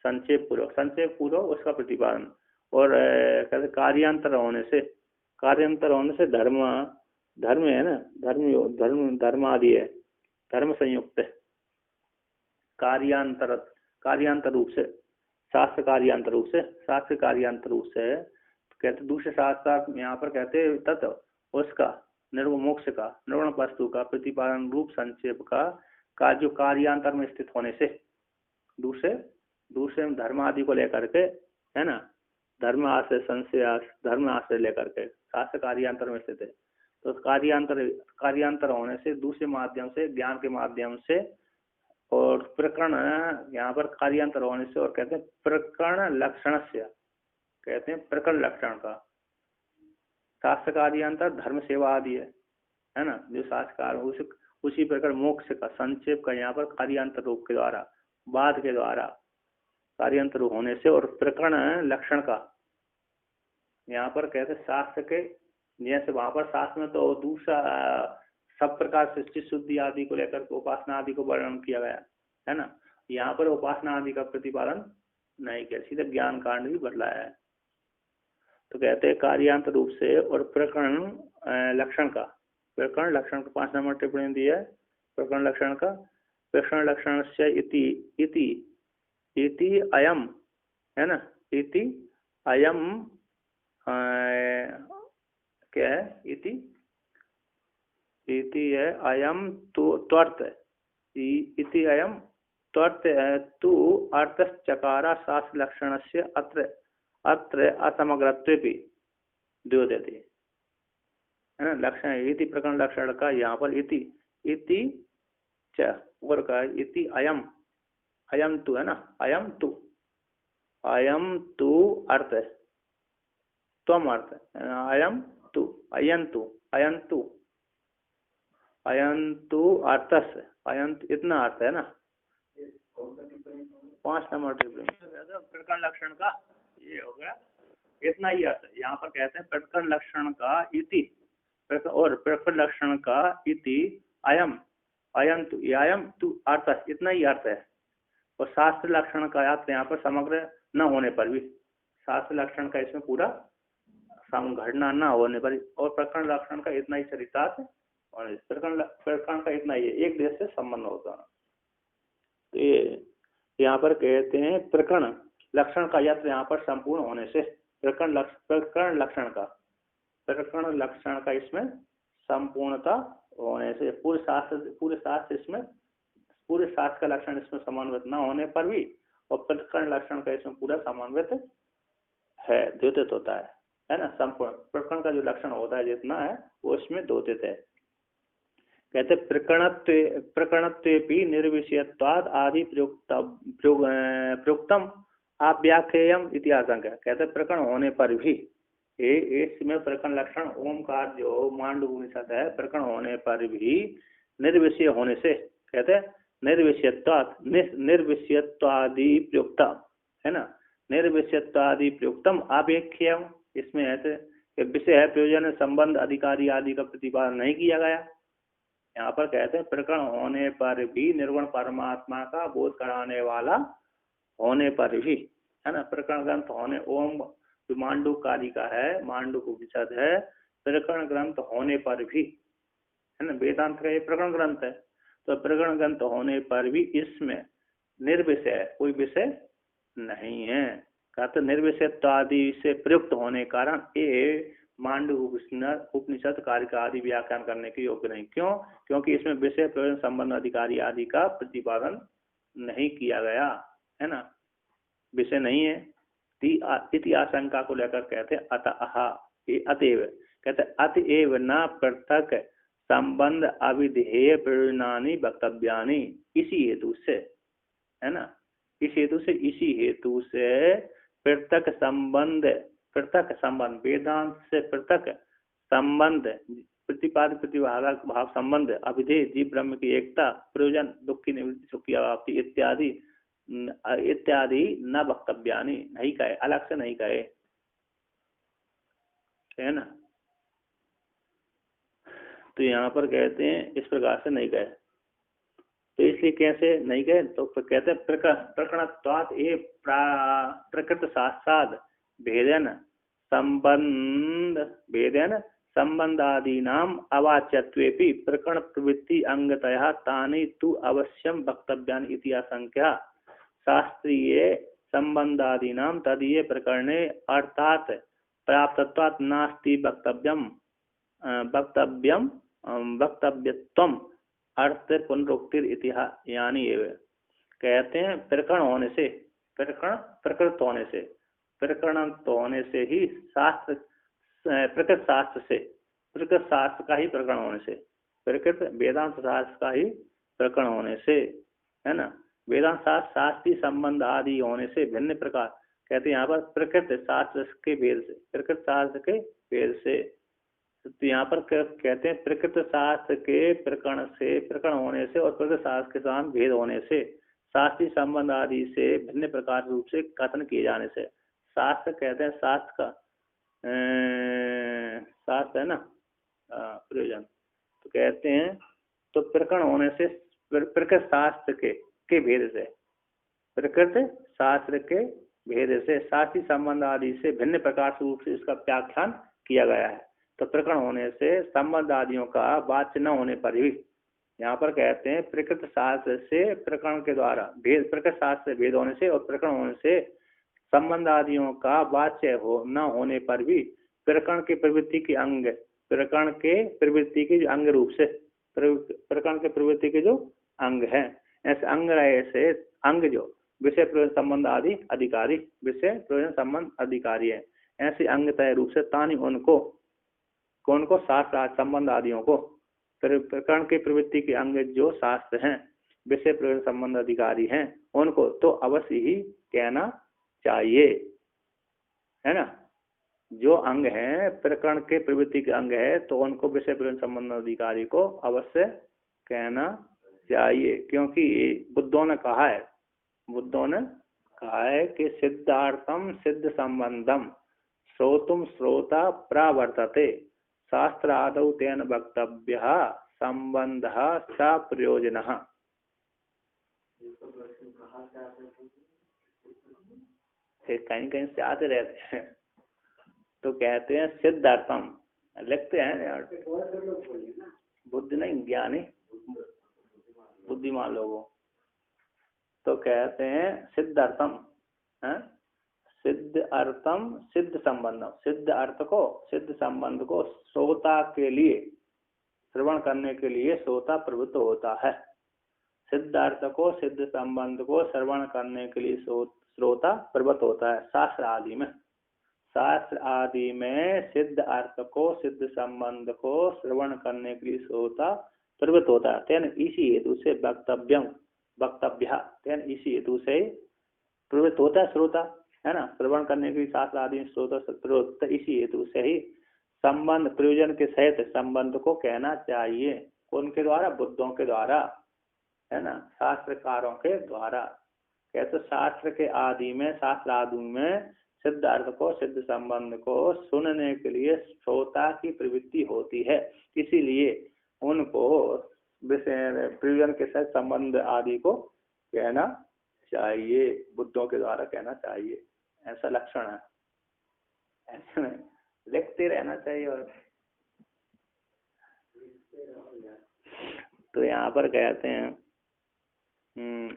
संक्षेप पूर्वक उसका प्रतिपादन, और कहते कार्यांतर होने से धर्म है ना, धर्म आदि है, धर्म संयुक्त है, कार्यांतर रूप से, शास्त्र कार्यांतर रूप से कहते दूसरे शास्त्र यहाँ पर कहते तत् उसका निर्गुण मोक्ष का निर्गुण वस्तु का प्रतिपादन रूप संक्षेप का जो कार्यांतर में स्थित होने से, दूसरे धर्म आदि को लेकर के है ना, धर्म आश्रय लेकर के शास्त्र कार्यांतर में स्थित है, तो कार्यांतर होने से दूसरे माध्यम से, ज्ञान के माध्यम से, और प्रकरण यहाँ पर कार्यांतर होने से, और कहते हैं प्रकरण लक्षण से, कहते हैं प्रकरण लक्षण का शास्त्र कार्यांतर धर्म सेवा आदि है ना, जो शास्त्रकार उसी प्रकार मोक्ष का संक्षेप का यहाँ पर कार्यांतर रूप के द्वारा, बाद के द्वारा कार्यांतर होने से, और प्रकरण लक्षण का यहाँ पर कहते शास्त्र के, जैसे वहां पर शास्त्र में तो दूसरा सब प्रकार से चित्त शुद्धि आदि को लेकर उपासना आदि को वर्णन किया गया है ना, यहाँ पर उपासना आदि का प्रतिपादन नहीं किया, सीधे ज्ञान कांड ही बतलाया है। तो कहते हैं कार्यांतर रूप से, और प्रकरण लक्षण का 5 नंबर टिप्पणी दी है, प्रकरण लक्षण से इति अयम है ना, इति अयम क्या है, इति है अयम तो त्वर्थ, इति अयम त्वर्थ तु अर्थश्चकारा शास्त्र लक्षण से अत्र असमग्रत्वे द्योतते है ना, लक्षण इति प्रकरण लक्षण का यहाँ पर इति च और का इति अयम तु है ना, अयम तु अर्थ, त्वम अर्थ, अयंतु अर्थस, अयंत इतना अर्थ है ना, 5 नंबर टिप्पणी प्रकरण लक्षण का ये हो गया, इतना ही अर्थ। यहाँ पर कहते हैं प्रकरण लक्षण का इति, और प्रकरण लक्षण का इति अयंतु अर्थ, इतना ही अर्थ है, और शास्त्र लक्षण का अर्थ यहाँ पर समग्र न होने पर भी, शास्त्र लक्षण का इसमें पूरा घटना न होने पर, और प्रकरण लक्षण का इतना ही चरितार्थ, और प्रकरण का इतना ही एक देश से संबंध होता है। तो ये यहाँ पर कहते हैं प्रकरण लक्षण का यत्र यहाँ पर संपूर्ण होने से, प्रकरण लक्षण का इसमें संपूर्णता होने से, पूरे शास्त्र इसमें, पूरे शास्त्र का लक्षण इसमें समन्वित न होने पर भी, और प्रकरण लक्षण का इसमें पूरा समन्वित है, द्योतित होता है ना, संपूर्ण प्रकरण का जो लक्षण होता है जितना है वो इसमें द्योतित है। कहते प्रकरणत्वेपि निर्विषयत्वाद आदि प्रयुक्तम आव्याख्येयम इति आशंका। कहते प्रकरण होने पर भी, इसमें प्रकरण लक्षण ओमकार जो मांडुक्य उपनिषद है, प्रकरण होने पर भी निर्विषय होने से, कहते निर्विषयत्वादि प्रयुक्ता है ना, निर्विषयत्वादि प्रयुक्तम आव्याख्येयम, इसमें ऐसे विषय है, प्रयोजन, संबंध, अधिकारी आदि का प्रतिपादन नहीं किया गया। यहाँ पर कहते हैं प्रकरण होने पर भी, निर्गुण परमात्मा का बोध कराने वाला होने पर भी है ना, प्रकरण ग्रंथ होने, ओम जो मांडुक्य आदि का है, मांडुक्य उपनिषद है, प्रकरण ग्रंथ होने पर भी है ना, वेदांत का ये प्रकरण ग्रंथ है, तो प्रकरण ग्रंथ होने पर भी इसमें निर्विषय, कोई विषय नहीं है। कहते निर्विषयत्व आदि से प्रयुक्त होने कारण ये मांडव्य उपनिषद कारिका आदि व्याख्यान करने के योग्य नहीं। क्यों? क्योंकि इसमें विषय प्रयोजन संबंध अधिकारी आदि का प्रतिपादन नहीं किया गया है ना, विषय नहीं है। इति आशंका को लेकर कहते अतएव कहते अतएव न पृथक संबंध अविधेय प्रयोजनानि वक्तव्यानि, इसी हेतु से है ना, इसी हेतु से पृथक संबंध वेदांत से पृथक संबंध प्रतिपाद प्रतिपादक भाव संबंध अविधेय जीव ब्रह्म की एकता प्रयोजन दुख की निवृत्ति सुख की अवाप्ति इत्यादि न वक्तव्यानि, नहीं कहे, अलग से नहीं कहे है ना। तो यहाँ पर कहते हैं इस प्रकार से नहीं कहे। तो इसलिए कैसे नहीं गए? तो कहते हैं प्रकरणत्वात् ये प्रकृत साक्षात् भेदेन संबंधादीनाम अवाच्यत्वेपि प्रकरण प्रवृत्ति अंगतया तानि तु अवश्यम वक्तव्यानि इति आशंका शास्त्रीय संबंधादीनाम तदीय प्रकरणे अर्थात प्राप्तत्वात् नास्ति वक्तव्यत्वम् अर्थ पुनरुक्तिर इतिहास यानी एवं। कहते हैं प्रकरण होने से, प्रकृत होने से ही शास्त्र, प्रकृत शास्त्र का ही प्रकरण होने से, प्रकृत वेदांत शास्त्र का ही प्रकरण होने से है ना, वेदांत शास्त्र शास्त्रीय संबंध आदि होने से भिन्न प्रकार। कहते हैं यहाँ पर प्रकृत शास्त्र के भेद से, प्रकृत शास्त्र के भेद से। तो यहाँ पर कहते हैं प्रकृत शास्त्र के प्रकरण होने से और प्रकृत शास्त्र के साथ भेद होने से शास्त्रीय संबंध आदि से भिन्न प्रकार रूप से कथन किए जाने से। शास्त्र कहते हैं शास्त्र का शास्त्र है ना प्रयोजन। तो कहते हैं तो प्रकरण होने से प्रकृत शास्त्र के भेद से, प्रकृत शास्त्र के भेद से शास्त्रीय संबंध आदि से भिन्न प्रकार रूप से इसका व्याख्यान किया गया है। तो प्रकरण होने से संबंध आदियों का वाच्य न होने पर भी, यहाँ पर कहते हैं प्रकृत शास्त्र से प्रकरण के द्वारा भेद, प्रकृत शास्त्र से भेद होने से और प्रकरण होने से संबंध आदियों का वाच्य न होने पर भी प्रकरण की प्रवृत्ति के अंग, प्रकरण के प्रवृत्ति के जो अंग रूप से, प्रकरण के प्रवृत्ति के जो अंग है, ऐसे अंग रहे से अंग जो विषय प्रयोजन संबंध आदि अधिकारी, विषय प्रयोजन संबंध अधिकारी है, ऐसे अंग तय रूप से तानी उनको, कौन को? शास्त्र संबंध आदियों को, प्रकरण के प्रवृत्ति के अंग जो शास्त्र हैं, विषय प्रयोजन संबंध अधिकारी हैं, उनको तो अवश्य ही कहना चाहिए है ना। जो अंग है प्रकरण के प्रवृत्ति के अंग है तो उनको विषय प्रयोजन संबंध अधिकारी को अवश्य कहना चाहिए। क्योंकि बुद्धों ने कहा है कि सिद्धार्थम सिद्ध संबंधम श्रोतुम श्रोता प्रावर्तते शास्त्र आदौ तेन वक्तव्य संबंध स प्रयोजन। कहीं कहीं से आते रहते हैं तो कहते हैं सिद्धार्थम, लिखते हैं बुद्ध नहीं ज्ञानी बुद्धिमान लोगों, तो कहते हैं सिद्धार्थम सिद्ध अर्थम सिद्ध संबंधम, सिद्ध अर्थ को सिद्ध संबंध को श्रोता के लिए, श्रवण करने के लिए श्रोता प्रवृत्त होता है। सिद्ध अर्थ को सिद्ध संबंध को श्रवण करने के लिए श्रोता प्रवृत्त होता है। शास्त्र आदि में सिद्ध अर्थ को सिद्ध संबंध को श्रवण करने के लिए श्रोता प्रवृत्त होता है। तेन इसी हेतु से वक्तव्य तेन इसी हेतु से प्रवृत्त होता है श्रोता है ना, श्रवण करने के लिए शास्त्र आदि में श्रोता प्रवृत्त, इसी हेतु से ही संबंध प्रयोजन के सहित संबंध को कहना चाहिए। उनके द्वारा? बुद्धों के द्वारा है ना, शास्त्रकारों के द्वारा। कहते शास्त्र आदि में सिद्ध अर्थ को सिद्ध संबंध को सुनने के लिए श्रोता की प्रवृत्ति होती है, इसीलिए उनको विषय प्रयोजन के साथ संबंध आदि को कहना चाहिए, बुद्धों के द्वारा कहना चाहिए। ऐसा लक्षण है, ऐसे में लिखते रहना चाहिए। और तो यहाँ पर कहते हैं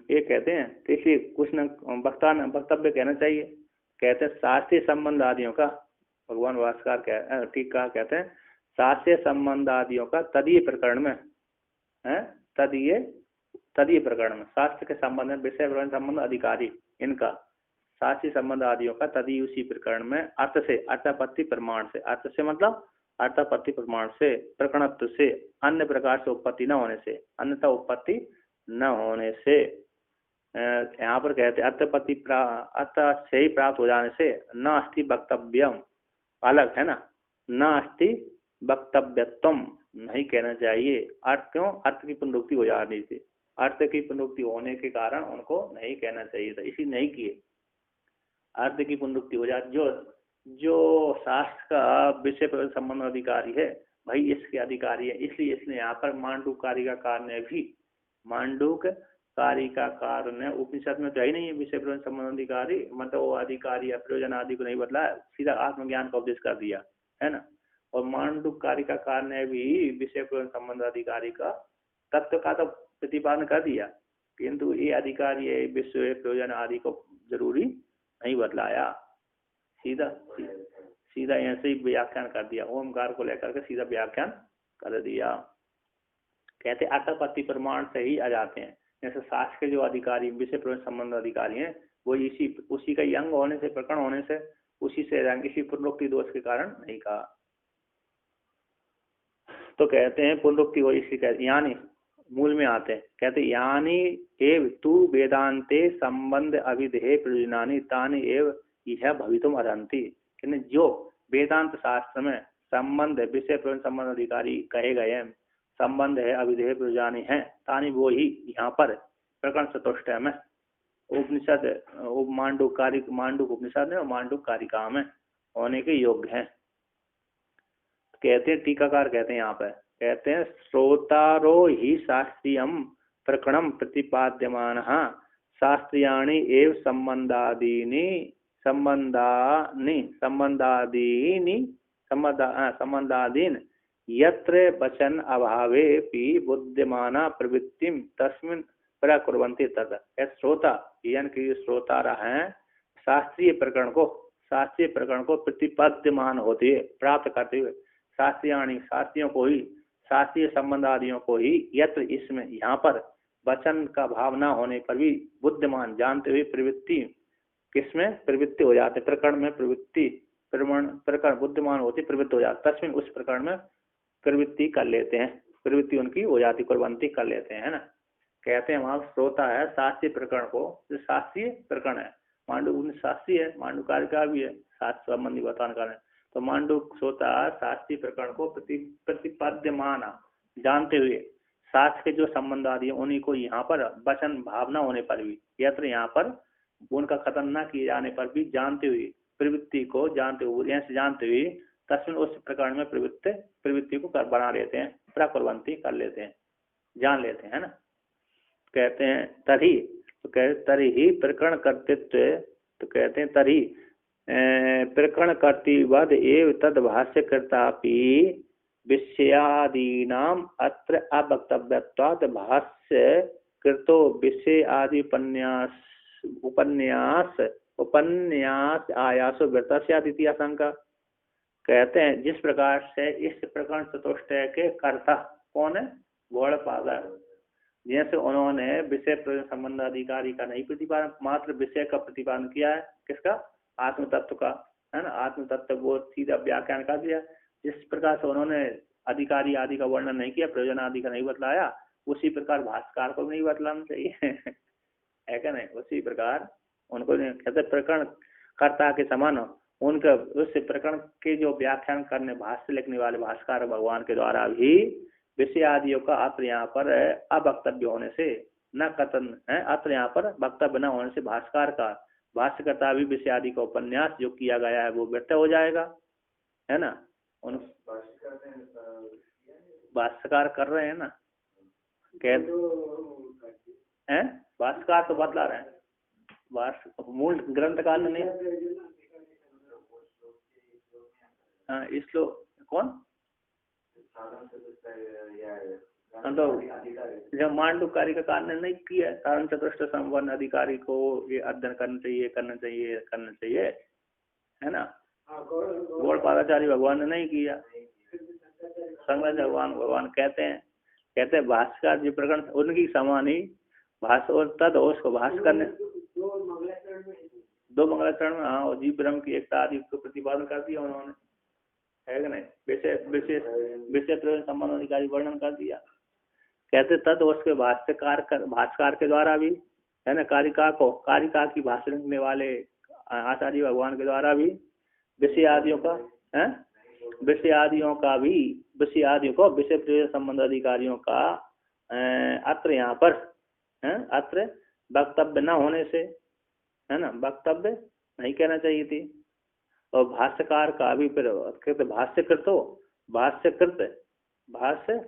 ये कहते हैं तो इसलिए कुछ न वक्तव्य कहना चाहिए। कहते हैं शास्त्रीय संबंध आदियों का भगवान भास्कर टीका कहते हैं शास्त्रीय संबंध आदियों का तदीय प्रकरण में है, तदीय प्रकरण में शास्त्र के संबंध में विषय प्रकरण संबंध अधिकारी इनका शास्त्रीय संबंध आदियों का तदीय उसी प्रकरण में अर्थ से अर्थापत्ति प्रमाण से, अर्थ से मतलब अर्थापत्ति प्रमाण से, प्रकरणत्व से, अन्य प्रकार से उत्पत्ति न होने से, अन्यथा उत्पत्ति न होने से, यहाँ पर कहते अर्थपत्ति अर्थ से ही प्राप्त हो जाने से न अस्ति वक्तव्यम, अलग है ना, न अस्ति वक्तव्यत्वम, नहीं कहना चाहिए। अर्थ क्यों? अर्थ की पुनरुक्ति हो जाने से, अर्थ की पुनरुक्ति होने के कारण उनको नहीं कहना चाहिए था, इसी नहीं किए। अर्थ की पुनरुक्ति हो जाती, जो शास्त्र का विषय पर संबंध अधिकारी है भाई इसके अधिकारी है, इसलिए इसने यहाँ पर मांडूक कारिकाकार ने भी, मांडूक कारिकाकार ने उपनिषद में तो ही नहीं है विषय पर संबंध अधिकारी, मतलब वो अधिकारी या प्रयोजन आदि को नहीं बदला, सीधा आत्मज्ञान का उपदेश कर दिया है ना। और मांडूक कारिकाकार ने भी विषय पर संबंध अधिकारी का तत्व का तो प्रतिपादन कर दिया, किंतु ये अधिकारी है विषय प्रयोजन आदि को जरूरी नहीं बदलाया, सीधा ऐसे ही व्याख्यान कर दिया, ओमकार को लेकर के सीधा व्याख्यान कर दिया। कहते अर्थापत्ति प्रमाण से ही आ जाते हैं, जैसे शास्त्र के जो अधिकारी विषय प्रयोजन संबंध अधिकारी हैं वो उसी का अंग होने से, प्रकरण होने से, उसी से किसी पुनरुक्ति दोष के कारण नहीं कहा। तो कहते हैं पुनरुक्ति हो इसी कहते, यानी मूल में आते हैं, कहते यानी एव तू वेदांते संबंध अभिधेय प्रयोजनानि तानि एव यह भवितुम अर्हन्ति, जो वेदांत शास्त्र में संबंध विषय प्रयोजन संबंध अधिकारी कहे गए हैं, संबंध है अभिधेय प्रयोजनानि है, तानि वो ही यहाँ पर प्रकरण चतुष्ट में उपनिषद मांडूक उपनिषद में और मांडूक कारिका में होने के योग्य हैं। कहते हैं टीकाकार कहते हैं यहाँ पर, कहते हैं श्रोतारो ही शास्त्रीयम प्रकरणम प्रतिपाद्यमान शास्त्रीयाणि एव संबंधादीन यत्र वचन अभावे पि बुद्धिमाना प्रवृत्तिम तस्मिन् प्रकुर्वन्ति तद। श्रोता यानी कि श्रोता रहा है शास्त्रीय प्रकरण को प्रतिपाद्यमान होते हुए, प्राप्त करते हुए, शास्त्रियों को ही, शास्त्रीय संबंध आदियों को ही, यत्र इसमें, यहाँ पर वचन का भाव न होने पर भी बुद्धिमान जानते हुए प्रवृत्ति, किसमें प्रवृत्ति हो जाते, प्रकरण में प्रवृत्ति, प्रकरण बुद्धिमान होती प्रवृत्ति हो जाती, तस्मिन उस प्रकरण में प्रवृत्ति कर लेते हैं, प्रवृत्ति उनकी हो जाती, कुर्वन्ति कर लेते हैं, है ना। कहते हैं वहां श्रोता है शास्त्रीय प्रकरण को, जो शास्त्रीय प्रकरण है, मांडू शास्त्रीय है, मांडू कारिका भी है शास्त्र संबंधी बताने का, तो मांडूक श्रोता शास्त्रीय प्रकरण को प्रतिपाद्यमान जानते हुए शास्त्र के जो संबंध आदि उन्हीं को यहाँ पर वचन भावना होने पर भी, यत्र यहाँ पर उनका खत्म न किए जाने पर भी जानते हुए, प्रवृत्ति को जानते हुए तस्मिन उस प्रकरण में प्रवृत्ति को बना लेते हैं, प्रकुर्वन्ति कर लेते हैं, जान लेते हैं, है ना। कहते हैं तरी, तो कहते तरी प्रकरण कर्तृत्व, तो कहते हैं तरी प्रकरण कर्तृवद एव तद भाष्य कर्तापि विषयादीनाम अत्र अवक्तव्यत्वात् भाष्य कृतो विषय आदि उपन्यास आयासो वृत्तस्यादिति आशंका। कहते हैं जिस प्रकार से इस प्रकरण चतुष्टय के कर्ता कौन है, गौड़पाद, जैसे उन्होंने विषय प्रयोजन संबंध अधिकारी का नहीं प्रतिपादन, मात्र विषय का प्रतिपादन किया है, किसका, आत्म तत्व का, है ना, आत्म तत्व वो सीधा व्याख्यान कर दिया। जिस प्रकार से उन्होंने अधिकारी आदि का वर्णन नहीं किया, प्रयोजन आदि का नहीं बतलाया, उसी प्रकार भाष्यकार को नहीं बतलाना चाहिए है क्या नहीं, उसी प्रकार उनको कहते प्रकरण कर्ता के समान उनका उस प्रकरण के जो व्याख्यान करने, भाष्य लिखने वाले भाष्यकार भगवान के द्वारा भी विषय आदियों का अत्र यहाँ पर अवक्तव्य होने से, न कथन है, अत्र यहाँ पर वक्तव्य न होने से भाष्यकार का, भाष्यकर्ता भी विषय आदि का उपन्यास जो किया गया है वो व्यर्थ हो जाएगा, है ना। उन भाष्यकार कर रहे हैं ना, कहते हैं भाष्यकार तो बतला रहे हैं, मूल ग्रंथकार ने नहीं, हाँ इसलोक कौन, तो जब मांडूक कारिकाकार ने नहीं किया, साधन चतुष्ट संपन्न अधिकारी को ये अध्ययन करना चाहिए, है ना। हाँ गौड़ गौड़पादाचार्य भगवान ने नहीं किया। शंकराचार्य भगवान कहते हैं भास्कर जी प्रकरण उनकी समान ही भाष्य और तद उसको भाष्य करने दो मंगलाचरण में हाँ और जीव ब्रह्म की एकता आदि को प्रतिपादन कर दिया उन्होंने, है कि नहीं। विषय प्रयोजन संबंध अधिकारी वर्णन कर दिया। कहते तद उसके भाष्यकार के द्वारा भी है ना, कारिका की भाष्य लिखने वाले आचार्य भगवान के द्वारा भी विषय आदियों का विषय प्रयोजन संबंध अधिकारियों का अत्र यहाँ पर अत्र वक्तव्य न होने से, है ना, वक्तव्य नहीं कहना चाहिए थी। और भाष्यकार का भी फिर भाष्य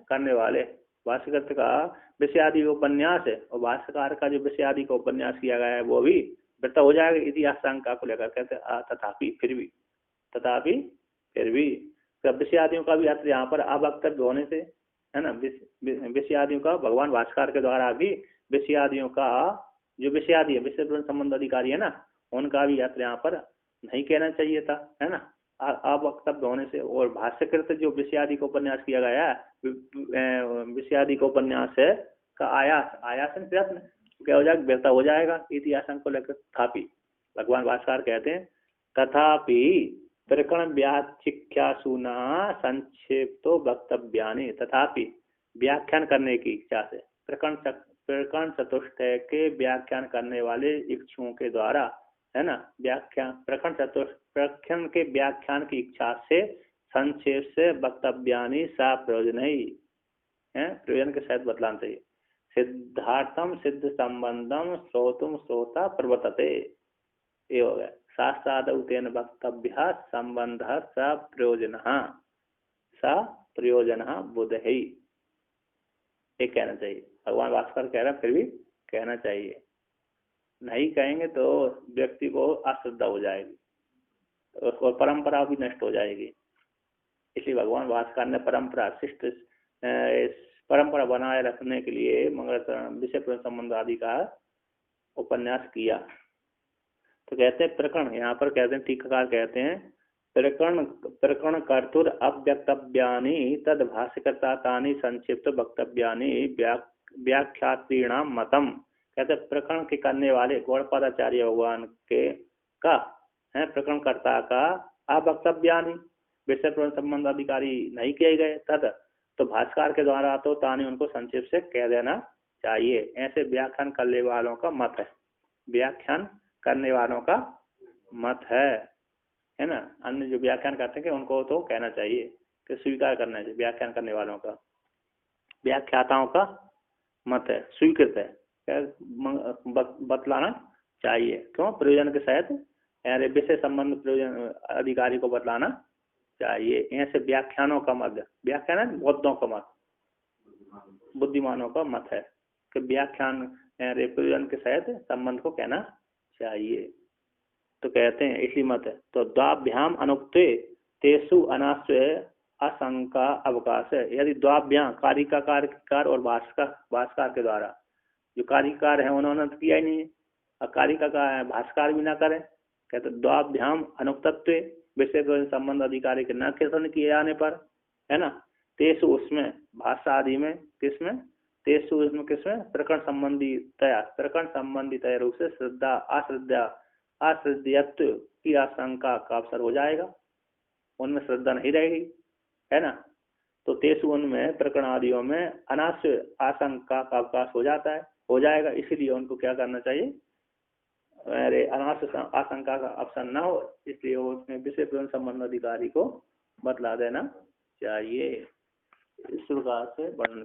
करने वाले भाष्यकृत का विषय आदि उपन्यास है और भाष्यकार का जो विषय आदि का उपन्यास किया गया है वो भी व्यर्थ हो जाएगा इतिहास शंका को लेकर। कहते तथापि फिर भी विषय आदियों का भी अर्थ यहाँ पर अवक्तव्य होने से, है ना, विषय आदियों का भगवान भाष्यकार के द्वारा भी विषय आदियों का जो विषय आदि है विषय संबंध अधिकारी है ना, उनका भी अर्थ यहाँ पर नहीं कहना चाहिए था, है ना, अवक्तव्य होने से। और भाष्यकृत जो विषय आदि को उपन्यास किया गया है विषय आदि को उपन्यास है का आयास प्रयत्न क्या हो जाएगा, व्यर्थ हो जाएगा इतिहास को लेकर। तथापि भगवान भाष्यकार कहते हैं तथापि प्रकरण व्याख्यासुना संक्षेप्तो वक्तव्यानि, तथापि व्याख्यान करने की इच्छा से प्रकरण चतुष्टय के व्याख्यान करने वाले इच्छुओं के द्वारा, है ना, प्रकरण के व्याख्यान की इच्छा से संक्षेप से वक्तव्यानि सा प्रयोजन ही है, प्रयोजन के साथ बतलाना चाहिए। सिद्धार्थम सिद्ध संबंधम श्रोतुम श्रोता प्रवर्तते, ये हो गया। शास्त्रादौ तेन वक्तव्य संबंध स प्रयोजन बुध ही, ये कहना चाहिए। भगवान भास्कर कह रहे हैं फिर भी कहना चाहिए, नहीं कहेंगे तो व्यक्ति को अश्रद्धा हो जाएगी और परंपरा भी नष्ट हो जाएगी। इसलिए भगवान भास्कर ने परंपरा बनाए रखने के लिए मंगलाचरण विषय प्रयोजन संबंध आदि का उपन्यास किया। तो कहते हैं प्रकरण, यहाँ पर कहते हैं टीकाकार कहते हैं प्रकरण कर्तुर अव्यक्तव्यानि तद भाष्यकर्ता तानि संक्षिप्त वक्तव्यानि व्याख्यात्रीणाम मतम। कहते प्रकरण के करने वाले गौड़पादाचार्य भगवान के का है प्रकरणकर्ता का अवक्तव्यानि विषय प्रयोजन संबंध अधिकारी नहीं किए गए, तद तो भाष्यकार के द्वारा तो तानि उनको संक्षेप से कह देना चाहिए। ऐसे व्याख्यान करने वालों का मत है, व्याख्यान करने वालों का मत है ना। अन्य जो व्याख्यान करते हैं उनको तो कहना चाहिए कि स्वीकार करना चाहिए, व्याख्यान करने वालों का व्याख्याताओं का मत है, स्वीकृत है, बतलाना चाहिए। क्यों? प्रयोजन के साथ विषय संबंध प्रयोजन अधिकारी को बतलाना चाहिए। ऐसे व्याख्यानों का मत, व्याख्यान है बौद्धों का मत, बुद्धिमानों का मत है कि व्याख्यान प्रयोजन के साथ संबंध को कहना चाहिए। तो कहते हैं इसलिए मत है। तो द्वाभ्याम अनुक्ते तेसु अनाश्रय आशंका अवकाश है। यदि द्वाभ्याम कारिकाकार और भाष्यकार के द्वारा, जो कारिकार है उन्होंने तो किया ही नहीं है और कारिका भाष्यकार भी ना करें, कहते द्वाभ्याम अनुक्तत्व विषय संबंध अधिकारी के न कथन किए जाने पर, है ना, तेसु उसमें भाषा आदि में किसमें तेसु उसमें किसमें प्रकरण संबंधी तय रूप से श्रद्धा अश्रद्धत्व की आशंका का अवसर हो जाएगा, उनमें श्रद्धा नहीं रहेगी, है ना। तो तेसु उनमें प्रकरण आदियों में अनाश्रय आशंका का अवकाश हो जाएगा। इसीलिए उनको क्या करना चाहिए, अरे अनाश्रय आशंका का अवसर न हो, इसलिए उसमें विषय प्रयोजन संबंध अधिकारी को बतला देना चाहिए। इस प्रकार से वर्णन